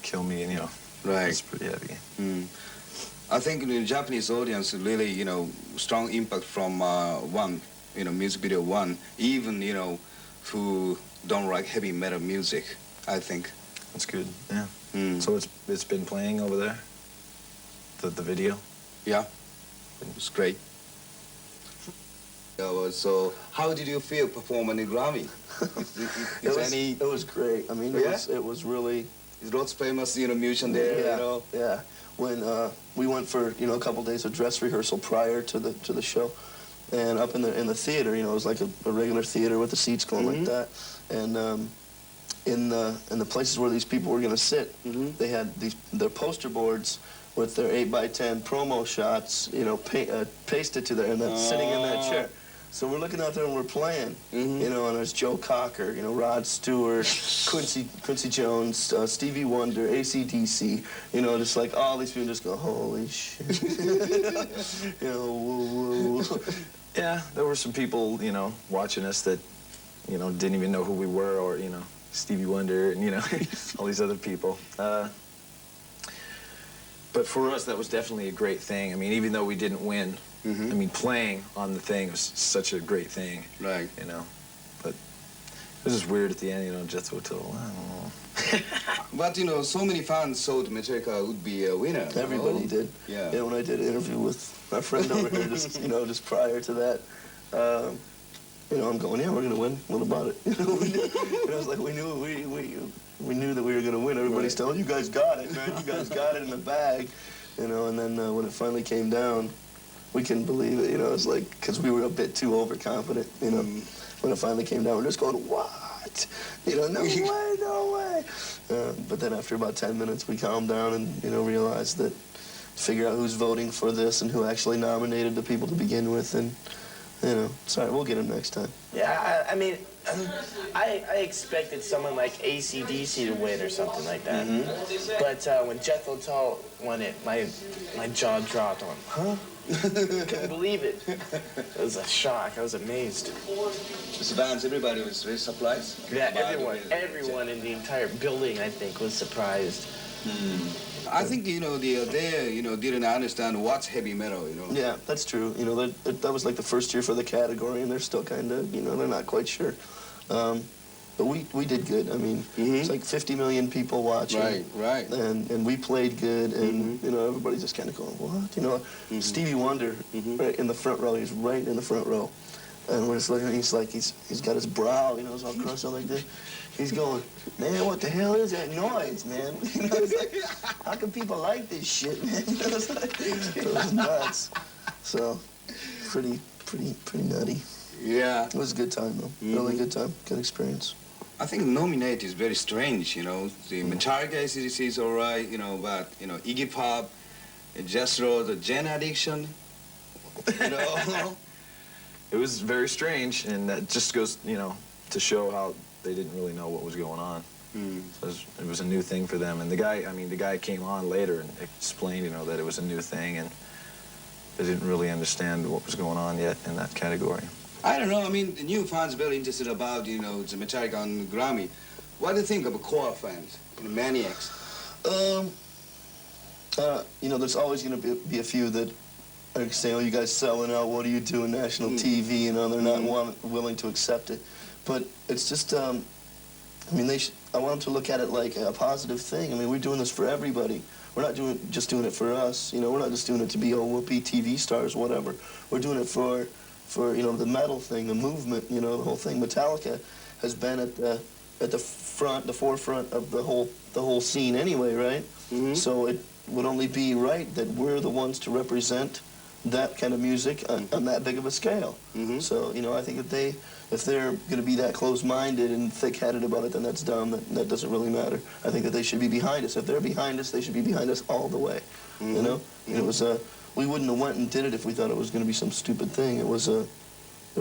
S11: kill me, and, you know, it's pretty heavy.
S6: I think the Japanese audience really, you know, strong impact from one, you know, music video one, even, you know, who don't like heavy metal music, I think.
S11: That's good, yeah. So it's been playing over there, the video?
S6: Yeah, it was great. So how did you feel performing in Grammy?
S9: It was great. I mean, it was really...
S6: Is lots of famous, you know, musician there,
S9: yeah,
S6: you know?
S9: Yeah. When we went for, you know, a couple days of dress rehearsal prior to the show, and up in the theater, you know, it was like a regular theater with the seats going like that, and in the places where these people were going to sit, they had their poster boards with their 8x10 promo shots, you know, pasted to there, and that's sitting in that chair. So we're looking out there and we're playing, you know, and there's Joe Cocker, you know, Rod Stewart, Quincy Jones, Stevie Wonder, AC/DC, you know, just like all these people just go, holy shit, you know, whoa, whoa.
S11: Yeah, there were some people, you know, watching us that, you know, didn't even know who we were, or, you know, Stevie Wonder and, you know, all these other people. But for us, that was definitely a great thing. I mean, even though we didn't win, I mean, playing on the thing was such a great thing.
S6: Right.
S11: You know, but it was just weird at the end, you know, Jethro Tull, I don't know.
S6: But, you know, so many fans thought Metallica would be a winner.
S9: Everybody did.
S6: Yeah.
S9: Yeah, when I did an interview with my friend over here, just, you know, just prior to that, you know, I'm going, yeah, we're going to win. What about it? You know, I was like, we knew that we were going to win. Everybody guys telling you guys got it, man. You guys got it in the bag, you know. And then when it finally came down, we couldn't believe it, you know. It's like, because we were a bit too overconfident, you know. When it finally came down, we're just going, what? You know, no way, no way. But then after about 10 minutes, we calmed down and, you know, realized that, figure out who's voting for this and who actually nominated the people to begin with, and, you know, sorry, we'll get them next time.
S10: Yeah, I mean, I expected someone like AC/DC to win or something like that. But when Jethro Tull won it, my jaw dropped. I went, huh? Couldn't believe it. It was a shock. I was amazed.
S6: Mr. Vance, everybody was very surprised.
S10: Yeah, everyone in the entire building, I think, was surprised.
S6: I think, you know, they didn't understand what's heavy metal, you know.
S9: Yeah, that's true. You know, that was like the first year for the category, and they're still kind of, you know, they're not quite sure. But we did good. I mean, it's like 50 million people watching.
S6: Right.
S9: And we played good, and, you know, everybody's just kind of going, what? You know, Stevie Wonder, right in the front row, he's right in the front row. And we're just looking at him, he's like, he's got his brow, you know, it's all crossed out like this. He's going, man, what the hell is that noise, man? You know, it's like, how can people like this shit, man? You know, it's like, it was nuts. So, pretty nutty.
S6: Yeah.
S9: It was a good time, though. Really good time, good experience.
S6: I think nominate is very strange, you know. The Metallica is all right, you know, but, you know, Iggy Pop, Jethro, the Gen Addiction, you know.
S11: It was very strange, and that just goes, you know, to show how they didn't really know what was going on. So it was a new thing for them. And the guy came on later and explained, you know, that it was a new thing, and they didn't really understand what was going on yet in that category.
S6: I don't know. I mean, the new fans very interested about, you know, the Metallica on Grammy. What do you think of core fans, the maniacs?
S9: You know, there's always going to be a few that are saying, oh, you guys selling out, what are you doing, national TV, you know, they're not willing to accept it. But it's just, I mean, I want them to look at it like a positive thing. I mean, we're doing this for everybody. We're not just doing it for us, you know, we're not just doing it to be, oh, we'll be TV stars, whatever. We're doing it for, you know, the metal thing, the movement, you know, the whole thing. Metallica has been at the forefront of the whole scene anyway, right? So it would only be right that we're the ones to represent that kind of music on that big of a scale. So, you know, I think that if they're going to be that close-minded and thick-headed about it, then that's dumb. That doesn't really matter. I think that they should be behind us. If they're behind us, they should be behind us all the way. You know, it was we wouldn't have went and did it if we thought it was going to be some stupid thing. It was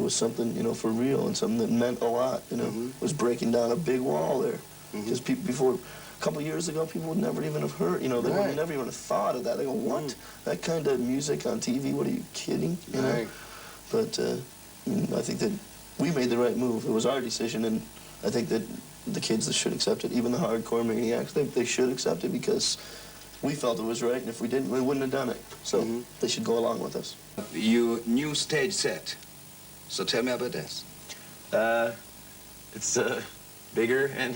S9: something, you know, for real, and something that meant a lot. You know, it was breaking down a big wall there. Because people before. A couple years ago, people would never even have heard, you know, they would never even have thought of that. They go, what? That kind of music on TV? What, are you kidding? You know? But I think that we made the right move. It was our decision, and I think that the kids that should accept it, even the hardcore maniacs, they should accept it because we felt it was right, and if we didn't, we wouldn't have done it. So they should go along with us.
S6: Your new stage set. So tell me about this.
S11: It's bigger, and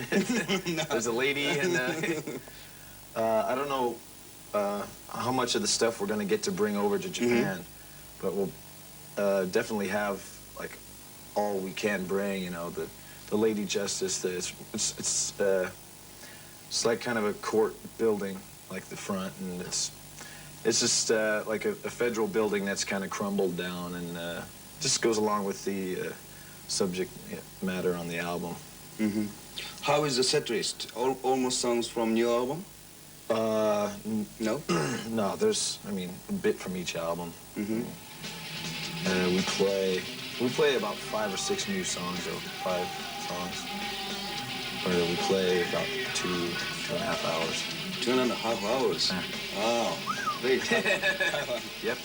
S11: there's a lady, and I don't know how much of the stuff we're going to get to bring over to Japan, but we'll definitely have like all we can bring. You know, the Lady Justice. It's like kind of a court building, like the front, and it's just like a federal building that's kind of crumbled down, and just goes along with the subject matter on the album.
S6: How is the set list? Almost songs from new album? No?
S11: No, there's, I mean, a bit from each album. We play about 5 or 6 new songs, or 5 songs. Or we play about 2.5 hours.
S6: 2.5 hours? Wow. Very tough.
S11: Yep.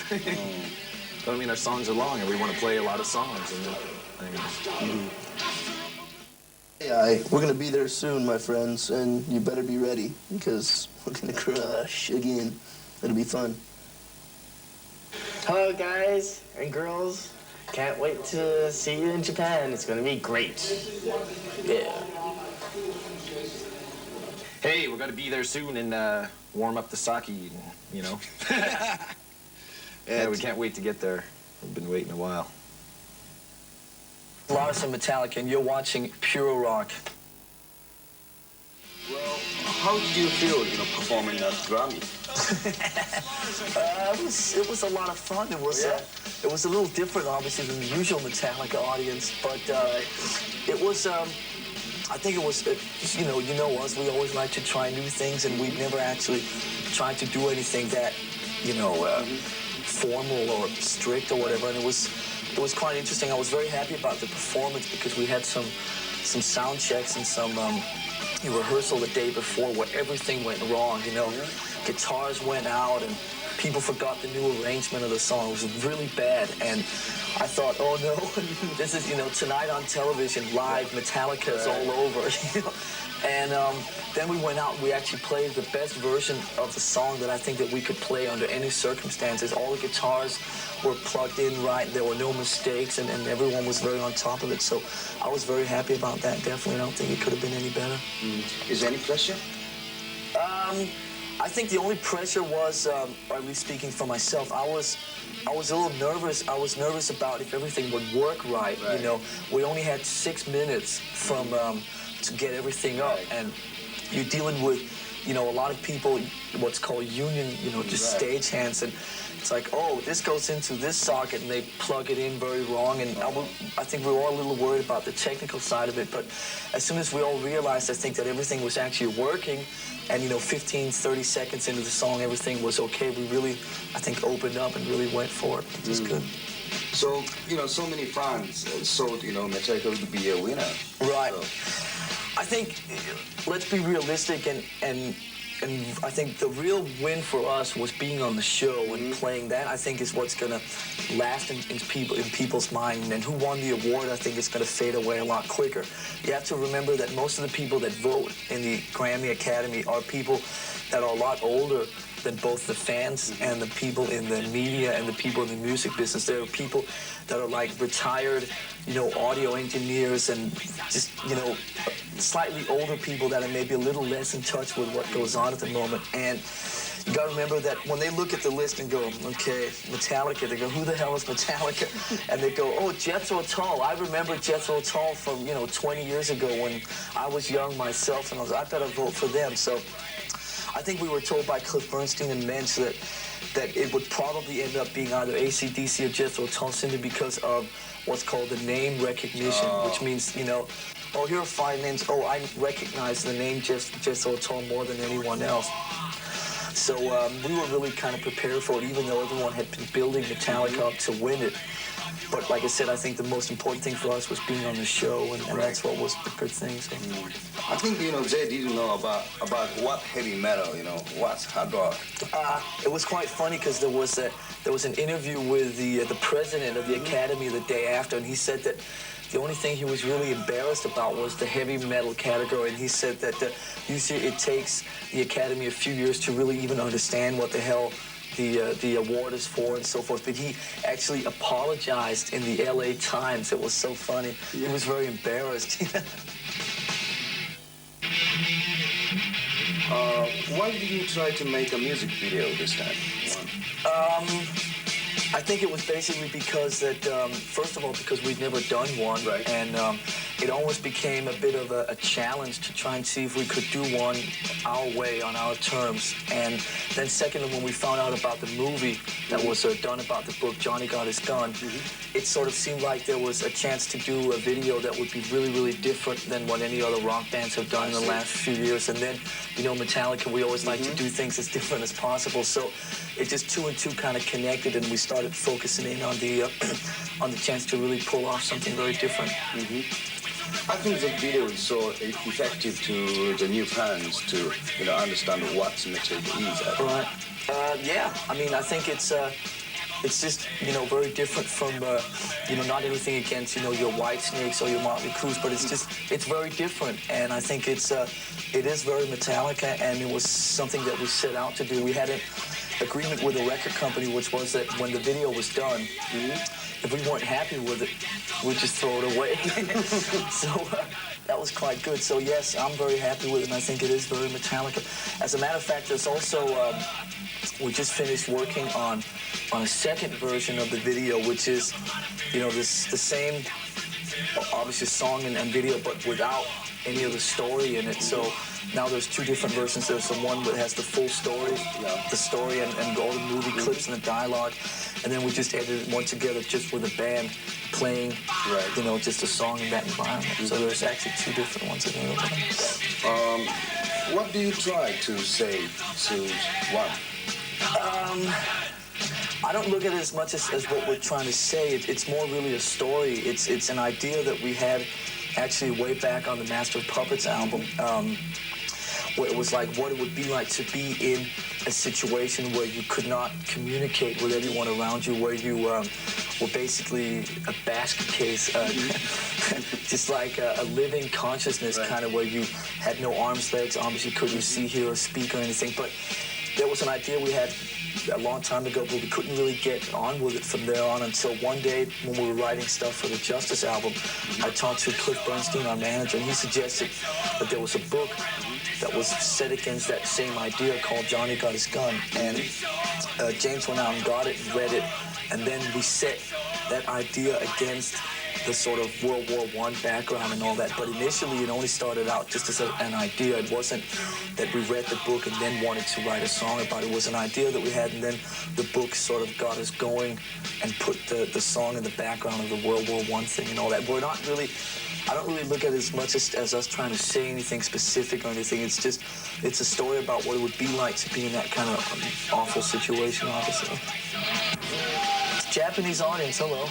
S11: But I mean, our songs are long, and we want to play a lot of songs. And I mean,
S9: Yeah, we're going to be there soon, my friends, and you better be ready, because we're going to crush again. It'll be fun.
S10: Hello, guys and girls. Can't wait to see you in Japan. It's going to be great. Yeah.
S11: hey, we're going to be there soon and warm up the sake, and, you know. Yeah, we can't wait to get there. We've been waiting a while.
S12: Lars and Metallica, and you're watching Pure Rock.
S6: Well, how did you feel, performing at Grammy?
S9: It was a lot of fun. It was it was a little different, obviously, than the usual Metallica audience, but it was. I think it was, you know us. We always like to try new things, and we've never actually tried to do anything that, formal or strict or whatever. And it was quite interesting. I was very happy about the performance because we had some sound checks and some rehearsal the day before where everything went wrong. Guitars went out and people forgot the new arrangement of the song. It was really bad, and I thought, oh no, this is, tonight on television, live, Metallica is all over, And then we went out and we actually played the best version of the song that I think that we could play under any circumstances. All the guitars were plugged in right, there were no mistakes, and everyone was very on top of it. So I was very happy about that, definitely. I don't think it could have been any better.
S6: Is there any pressure?
S9: I think the only pressure was, or at least speaking for myself, I was a little nervous. I was nervous about if everything would work right. We only had 6 minutes from to get everything up, and you're dealing with, a lot of people, what's called union, just stage hands, and it's like, oh, this goes into this socket, and they plug it in very wrong, and I think we were all a little worried about the technical side of it, but as soon as we all realized, I think, that everything was actually working, and 15, 30 seconds into the song, everything was okay, we really, I think, opened up and really went for it. It was good.
S6: So, so many fans thought, Metallica would be a winner.
S9: Right.
S6: So.
S9: I think, let's be realistic, and I think the real win for us was being on the show and playing that. I think is what's going to last in people's mind. And who won the award, I think, is going to fade away a lot quicker. You have to remember that most of the people that vote in the Grammy Academy are people that are a lot older than both the fans and the people in the media and the people in the music business. There are people that are like retired, audio engineers and just, slightly older people that are maybe a little less in touch with what goes on at the moment. And you got to remember that when they look at the list and go, okay, Metallica, they go, who the hell is Metallica? And they go, oh, Jethro Tull. I remember Jethro Tull from, 20 years ago when I was young myself, and I better vote for them. So I think we were told by Cliff Bernstein and Mensch that it would probably end up being either AC/DC or Jethro Tull simply because of what's called the name recognition, which means, oh, here are 5 names. Oh, I recognize the name Jethro Tull more than anyone else. So we were really kind of prepared for it, even though everyone had been building Metallica up to win it. But like I said, I think the most important thing for us was being on the show, and that's what was the good thing. So.
S6: I think, Jay didn't know about what heavy metal, what's hard rock.
S9: It was quite funny because there was an interview with the president of the Academy the day after, and he said that the only thing he was really embarrassed about was the heavy metal category, and he said that usually it takes the Academy a few years to really even understand what the hell the award is for and so forth. But he actually apologized in the LA Times. It was so funny. He was very embarrassed.
S6: Why did you try to make a music video this time?
S9: I think it was basically because that, first of all, because we'd never done one, and it almost became a bit of a challenge to try and see if we could do one our way, on our terms. And then secondly, when we found out about the movie that was done about the book, Johnny Got His Gun, it sort of seemed like there was a chance to do a video that would be really, really different than what any other rock bands have done in the last few years. And then, Metallica, we always like to do things as different as possible. So it just 2 and 2 kind of connected, and we started focusing in on the on the chance to really pull off something very different.
S6: I think the video is so effective to the new fans to understand what Metallica is.
S9: Right. Yeah. I mean, I think it's just very different from not anything against your White Snakes or your Motley Crues, but it's very different, and I think it is very Metallica, and it was something that we set out to do. We had an agreement with the record company, which was that when the video was done, if we weren't happy with it, we'd just throw it away. So that was quite good. So yes, I'm very happy with it, and I think it is very Metallica. As a matter of fact, there's also we just finished working on a second version of the video, which is the same
S4: obviously song and video, but without any of the story in it. So now there's two different versions. There's the one that has the full story, the story and all the movie clips and the dialogue, and then we just edited one together just with a band playing, you know, just a song in that environment. So there's actually two different ones available.
S6: What do you try to say to one?
S4: I don't look at it as much as what we're trying to say. It's more really a story. It's an idea that we had actually way back on the Master of Puppets album, where it was like what it would be like to be in a situation where you could not communicate with everyone around you, where you were basically a basket case, just like a living consciousness, kind of where you had no arms, legs, obviously couldn't see, hear, or speak or anything. But there was an idea we had a long time ago, but we couldn't really get on with it from there on until one day when we were writing stuff for the Justice album, I talked to Cliff Bernstein, our manager, and he suggested that there was a book that was set against that same idea called Johnny Got His Gun. And James went out and got it and read it, and then we set that idea against the sort of World War I background and all that. But initially it only started out just as an idea. It wasn't that we read the book and then wanted to write a song about it. It was an idea that we had, and then the book sort of got us going and put the song in the background of the World War I thing and all that. We're not really, I don't really look at it as much as us trying to say anything specific or anything. It's just, it's a story about what it would be like to be in that kind of awful situation, obviously. Japanese audience, hello.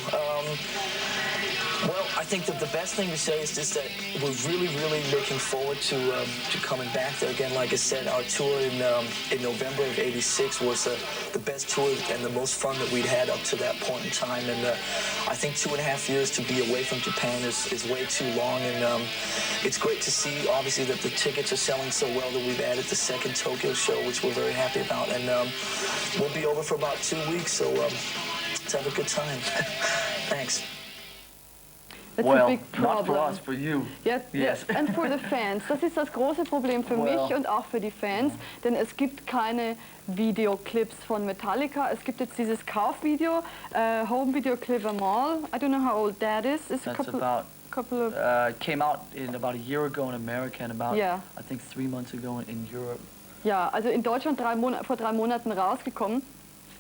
S4: Well, I think that the best thing to say is just that we're really, really looking forward to coming back there again. Like I said, our tour in November of '86 was the best tour and the most fun that we'd had up to that point in time. And I think 2.5 years to be away from Japan is way too long. And it's great to see, obviously, that the tickets are selling so well that we've added the second Tokyo show, which we're very happy about. And we'll be over for about 2 weeks, so let's have a good time. Thanks.
S8: That's
S2: well,
S8: a big problem.
S2: Not for us, for you.
S8: Yes,
S2: Yes.
S8: and for the fans. Das ist das große Problem für mich und auch für die Fans, denn es gibt keine Videoclips von Metallica. Es gibt jetzt dieses Kaufvideo, Home Video Clip Mall. I don't know how old that is. It's
S2: That's
S8: a couple of...
S2: came out in about a year ago in America and about,
S8: Yeah.
S2: I think 3 months ago in Europe.
S8: Ja, also in Deutschland vor 3 Monaten rausgekommen.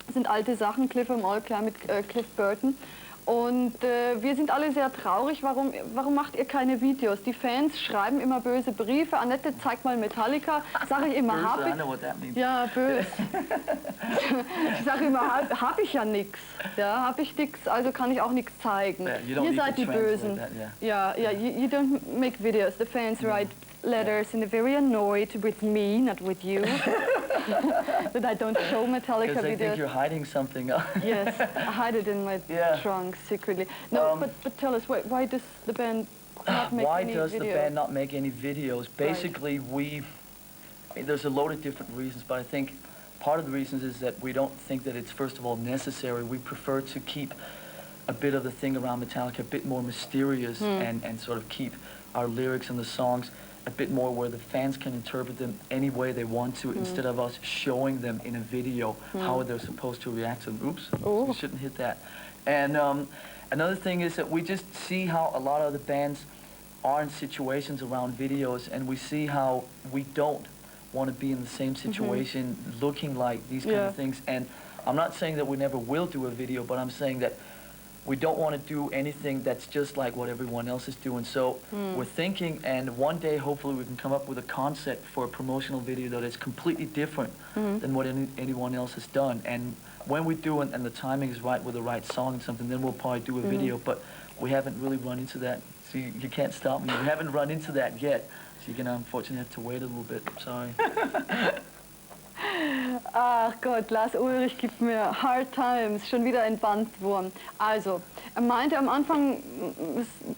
S8: Das sind alte Sachen, Cliff Mall, klar, mit Cliff Burton. Und wir sind alle sehr traurig, warum macht ihr keine Videos? Die Fans schreiben immer böse Briefe. Annette, zeig mal Metallica. Sage ich immer,
S2: I know what that means.
S8: Ja, böse. Ich sage immer, hab ich ja nichts. Ja, hab ich nichts, also kann ich auch nichts zeigen.
S2: Yeah,
S8: Ihr seid die Bösen.
S2: That,
S8: yeah. Yeah, you don't make videos. The fans write letters and they're very annoyed with me, not with you. That I don't show Metallica
S2: Because they
S8: videos.
S2: think you're hiding something.
S8: Yes, I hide it in my trunk secretly. No, but tell us, why does the band not make
S2: why
S8: any
S2: does
S8: videos?
S2: the band not make any videos? Basically, I mean, there's a load of different reasons, but I think part of the reasons is that we don't think that it's, first of all, necessary. We prefer to keep a bit of the thing around Metallica a bit more mysterious and sort of keep our lyrics and the songs a bit more where the fans can interpret them any way they want to instead of us showing them in a video how they're supposed to react to them. Oops, we shouldn't hit that. And another thing is that we just see how a lot of the bands are in situations around videos, and we see how we don't want to be in the same situation looking like these kind of things. And I'm not saying that we never will do a video, but I'm saying that we don't want to do anything that's just like what everyone else is doing. So we're thinking, and one day hopefully we can come up with a concept for a promotional video that is completely different than what anyone else has done. And when we do it and the timing is right with the right song and something, then we'll probably do a video. But we haven't really run into that. So you can't stop me. We haven't run into that yet. So you're going to unfortunately have to wait a little bit. Sorry.
S8: Ach Gott, Lars Ulrich gibt mir Hard Times, schon wieder ein Bandwurm. Also, er meinte am Anfang,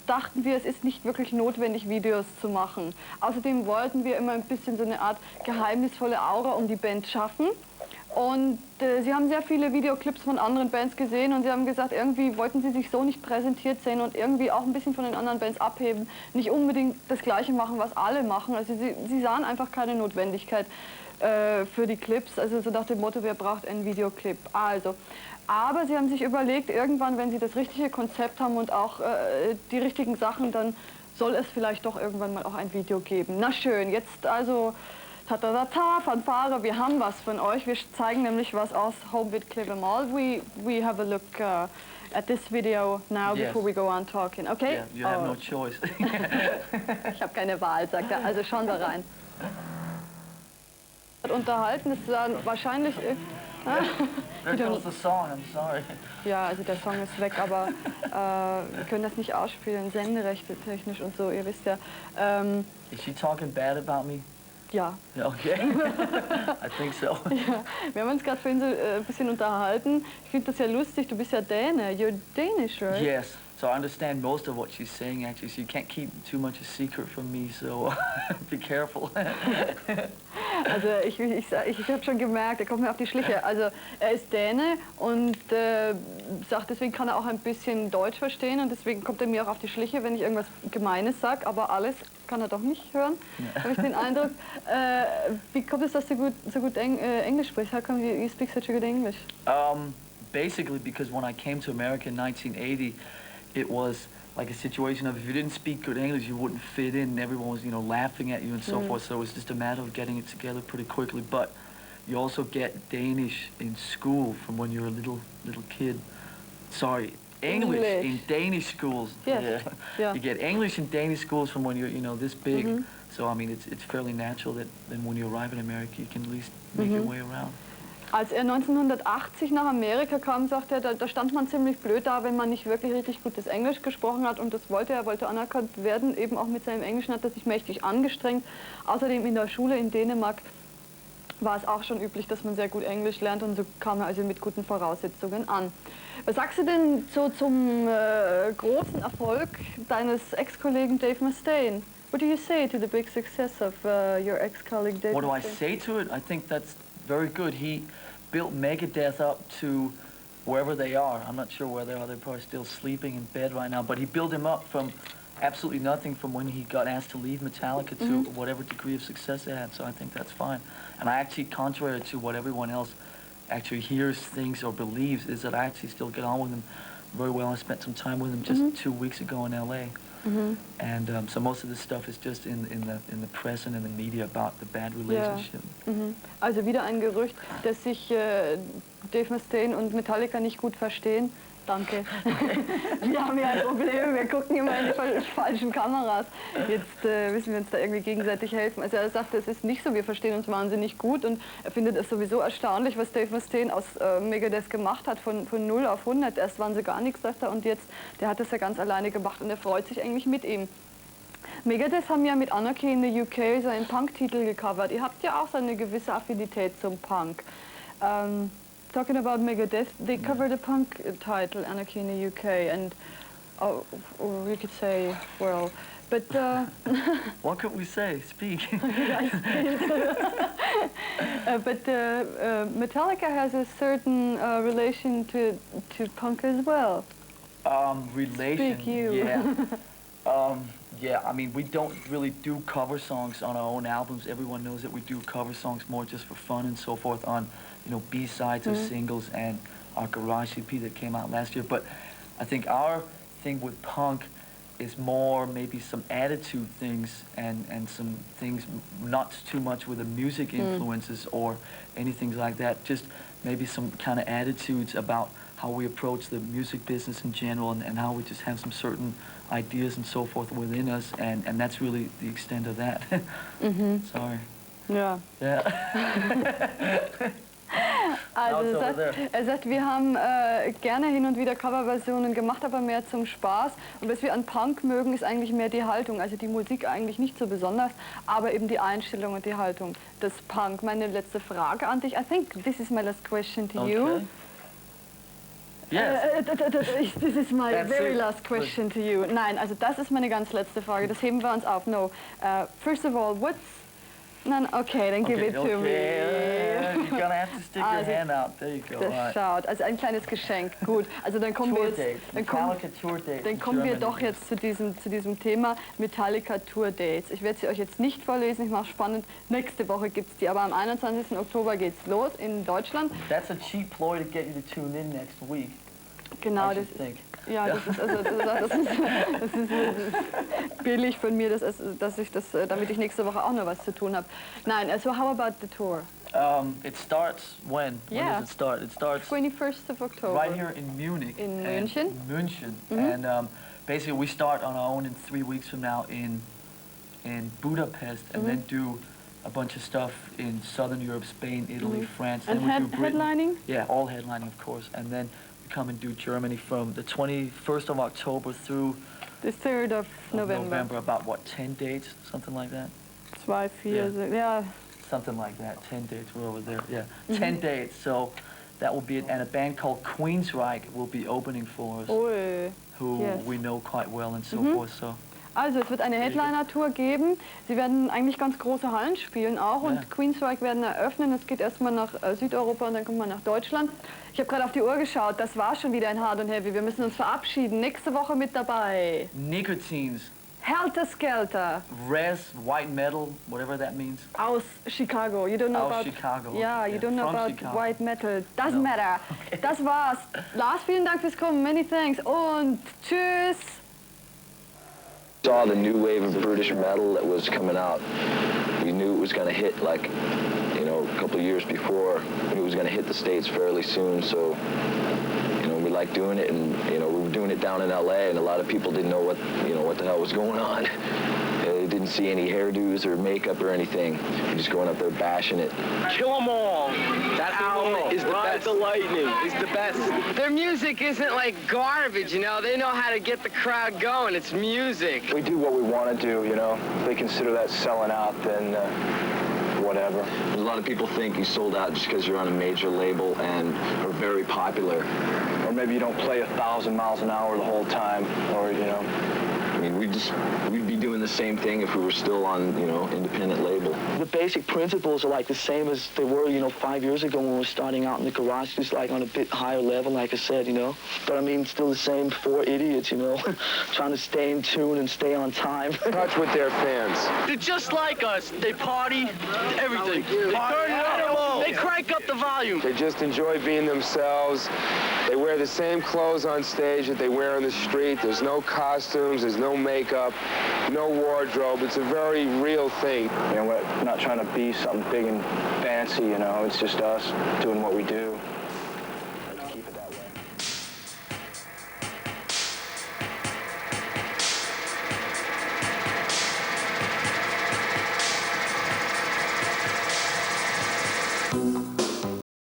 S8: dachten wir, es ist nicht wirklich notwendig, Videos zu machen. Außerdem wollten wir immer ein bisschen so eine Art geheimnisvolle Aura um die Band schaffen. Und sie haben sehr viele Videoclips von anderen Bands gesehen und sie haben gesagt, irgendwie wollten sie sich so nicht präsentiert sehen und irgendwie auch ein bisschen von den anderen Bands abheben. Nicht unbedingt das Gleiche machen, was alle machen. Also sie sahen einfach keine Notwendigkeit für die Clips. Also so nach dem Motto, wer braucht einen Videoclip? Also, aber sie haben sich überlegt, irgendwann, wenn sie das richtige Konzept haben und auch die richtigen Sachen, dann soll es vielleicht doch irgendwann mal auch ein Video geben. Na schön, jetzt also... Ta-ta-ta-ta, Fanfare, wir haben was von euch. Wir zeigen nämlich was aus Home with Clever Mall. We have a look at this video now before we go on talking, okay?
S2: Yeah, you have no choice.
S8: Ich habe keine Wahl, sagt er. Also schauen wir rein. Unterhalten, das ist wahrscheinlich...
S2: There goes the song, I'm sorry.
S8: Ja, also der Song ist weg, aber wir können das nicht ausspielen, Senderechte technisch und so, ihr wisst ja.
S2: Is she talking bad about me?
S8: Ja.
S2: Okay. I think so.
S8: Ja. Wir haben uns gerade vorhin so ein bisschen unterhalten. Ich finde das ja lustig, du bist ja Däne. You're Danish, right?
S2: Yes. So I understand most of what she's saying actually, so you can't keep too much a secret from me, so be careful.
S8: Also ich habe schon gemerkt, er kommt mir auf die Schliche. Also er ist Däne und sagt, deswegen kann er auch ein bisschen Deutsch verstehen und deswegen kommt er mir auch auf die Schliche, wenn ich irgendwas Gemeines sage, aber alles kann er doch nicht hören, habe ich den Eindruck. Wie kommt es, dass du so gut Englisch sprichst? How come you speak such a good English?
S2: Basically because when I came to America in 1980, it was like a situation of if you didn't speak good English, you wouldn't fit in. Everyone was, laughing at you and so forth. So it was just a matter of getting it together pretty quickly. But you also get Danish in school from when you're a little kid. Sorry, English in Danish schools.
S8: Yes. Yeah.
S2: You get English in Danish schools from when you're, this big. So I mean, it's fairly natural that then when you arrive in America, you can at least make your way around.
S8: Als er 1980 nach Amerika kam, sagte er, da stand man ziemlich blöd da, wenn man nicht wirklich richtig gutes Englisch gesprochen hat. Und das er wollte anerkannt werden, eben auch mit seinem Englischen hat er sich mächtig angestrengt. Außerdem in der Schule in Dänemark war es auch schon üblich, dass man sehr gut Englisch lernt und so kam er also mit guten Voraussetzungen an. Was sagst du denn so zum großen Erfolg deines Ex-Kollegen Dave Mustaine? What do you say to the big success of your ex-colleague Dave Mustaine?
S2: What do I say to it? I think that's very good. He built Megadeth up to wherever they are. I'm not sure where they are. They're probably still sleeping in bed right now. But he built him up from absolutely nothing from when he got asked to leave Metallica to whatever degree of success they had. So I think that's fine. And I actually, contrary to what everyone else actually hears, thinks, or believes, is that I actually still get on with him very well. I spent some time with him just 2 weeks ago in L.A. And so most of this stuff is just in the press and in the media about the bad relationship.
S8: Ja. Also wieder ein Gerücht, dass sich Dave Mustaine und Metallica nicht gut verstehen. Danke. Wir haben ja ein Problem, wir gucken immer in die falschen Kameras. Jetzt müssen wir uns da irgendwie gegenseitig helfen. Also er sagte, es ist nicht so, wir verstehen uns wahnsinnig gut und er findet es sowieso erstaunlich, was Dave Mustaine aus Megadeth gemacht hat, von 0 auf 100. Erst waren sie gar nichts, sagt er, und jetzt, der hat es ja ganz alleine gemacht und er freut sich eigentlich mit ihm. Megadeth haben ja mit Anarchy in the UK so einen Punk-Titel gecovert. Ihr habt ja auch so eine gewisse Affinität zum Punk. Talking about Megadeth, they covered a punk title, Anarchy in the UK, and or you could say, well, but...
S2: What could we say? Speak.
S8: But Metallica has a certain relation to punk as well.
S2: Relation,
S8: Speak you.
S2: Yeah. Yeah, I mean, we don't really do cover songs on our own albums. Everyone knows that we do cover songs more just for fun and so forth on, B-sides of singles and our Garage EP that came out last year. But I think our thing with punk is more maybe some attitude things and some things not too much with the music influences or anything like that. Just maybe some kind of attitudes about how we approach the music business in general and how we just have some certain ideas and so forth within us, and that's really the extent of that. Sorry.
S8: Ja.
S2: Yeah.
S8: Also er sagt, wir haben gerne hin und wieder Coverversionen gemacht, aber mehr zum Spaß. Und was wir an Punk mögen, ist eigentlich mehr die Haltung. Also die Musik eigentlich nicht so besonders, aber eben die Einstellung und die Haltung des Punk. Meine letzte Frage an dich. I think this is my last question to you.
S2: Yes.
S8: This is my very last question to you. Nein, also das ist meine ganz letzte Frage. Das heben wir uns auf. No. First of all, Nein, okay, dann give it to me.
S2: You're gonna have to stick your hand out. There you go.
S8: Das schaut, also ein kleines Geschenk. Gut, also dann kommen wir jetzt, dann kommen wir doch jetzt zu diesem Thema Metallica Tour Dates. Ich werde sie euch jetzt nicht vorlesen, ich mache spannend. Nächste Woche gibt es die, aber am 21. Oktober geht's los in Deutschland.
S2: That's a cheap ploy to get you to tune in next week.
S8: Genau, das ist, ja, das ist billig von mir, damit ich nächste Woche auch noch was zu tun habe. Nein, so how about the tour?
S2: It starts when?
S8: Yeah.
S2: When does it start? It starts
S8: 21st of October.
S2: right here in Munich.
S8: In München.
S2: München.
S8: Mm-hmm.
S2: And basically we start on our own in 3 weeks from now in Budapest, and then do a bunch of stuff in Southern Europe, Spain, Italy, France.
S8: And
S2: then we do Britain.
S8: headlining?
S2: Yeah, all headlining, of course. And then we come and do Germany from the 21st of October through
S8: The 3rd of November.
S2: About what, 10 dates, something like that?
S8: 2, 4, 6, yeah.
S2: Something like that, 10 dates, we're over there, yeah. 10 dates, so that will be it. And a band called Queensryche will be opening for us, who we know quite well and so forth, so.
S8: Also es wird eine Headliner-Tour geben. Sie werden eigentlich ganz große Hallen spielen auch und Queensryche werden eröffnen. Es geht erstmal nach Südeuropa und dann kommt man nach Deutschland. Ich habe gerade auf die Uhr geschaut, das war schon wieder ein Hard und Heavy. Wir müssen uns verabschieden. Nächste Woche mit dabei.
S2: Nicotines.
S8: Helter Skelter.
S2: Res, white metal, whatever that means.
S8: Aus Chicago. You don't know
S2: Aus
S8: about
S2: Chicago.
S8: Yeah, you don't know
S2: From
S8: about
S2: Chicago.
S8: white metal. Doesn't matter. Okay. Das war's. Lars, vielen Dank fürs Kommen. Many thanks und tschüss.
S12: Saw the new wave of British metal that was coming out. We knew it was going to hit, like, you know, a couple of years before. We knew it was going to hit the States fairly soon, so, you know, we liked doing it, and, you know, we were doing it down in LA, and a lot of people didn't know what, you know, what the hell was going on. They didn't see any hairdos or makeup or anything. We're just going up there bashing it.
S13: Kill 'em all. That album is the best. The lightning is the best. Their music isn't like garbage, you know. They know how to get the crowd going. It's music.
S12: We do what we want to do, you know. If they consider that selling out, then whatever. A lot of people think you sold out just because you're on a major label and are very popular. Or maybe you don't play 1,000 miles an hour the whole time, or, you know. I mean, we'd be doing the same thing if we were still on, you know, independent label.
S14: The basic principles are like the same as they were, you know, 5 years ago when we were starting out in the garage, just like on a bit higher level, like I said, you know. But I mean, still the same 4 idiots, you know, trying to stay in tune and stay on time.
S13: Touch with their fans. They're just like us. They party, everything. They turn it up. They crank up the volume.
S15: They just enjoy being themselves. They wear the same clothes on stage that they wear on the street. There's no costumes, there's no makeup, no wardrobe. It's a very real thing.
S12: You know, we're not trying to be something big and fancy, you know. It's just us doing what we do. Let's keep it that way.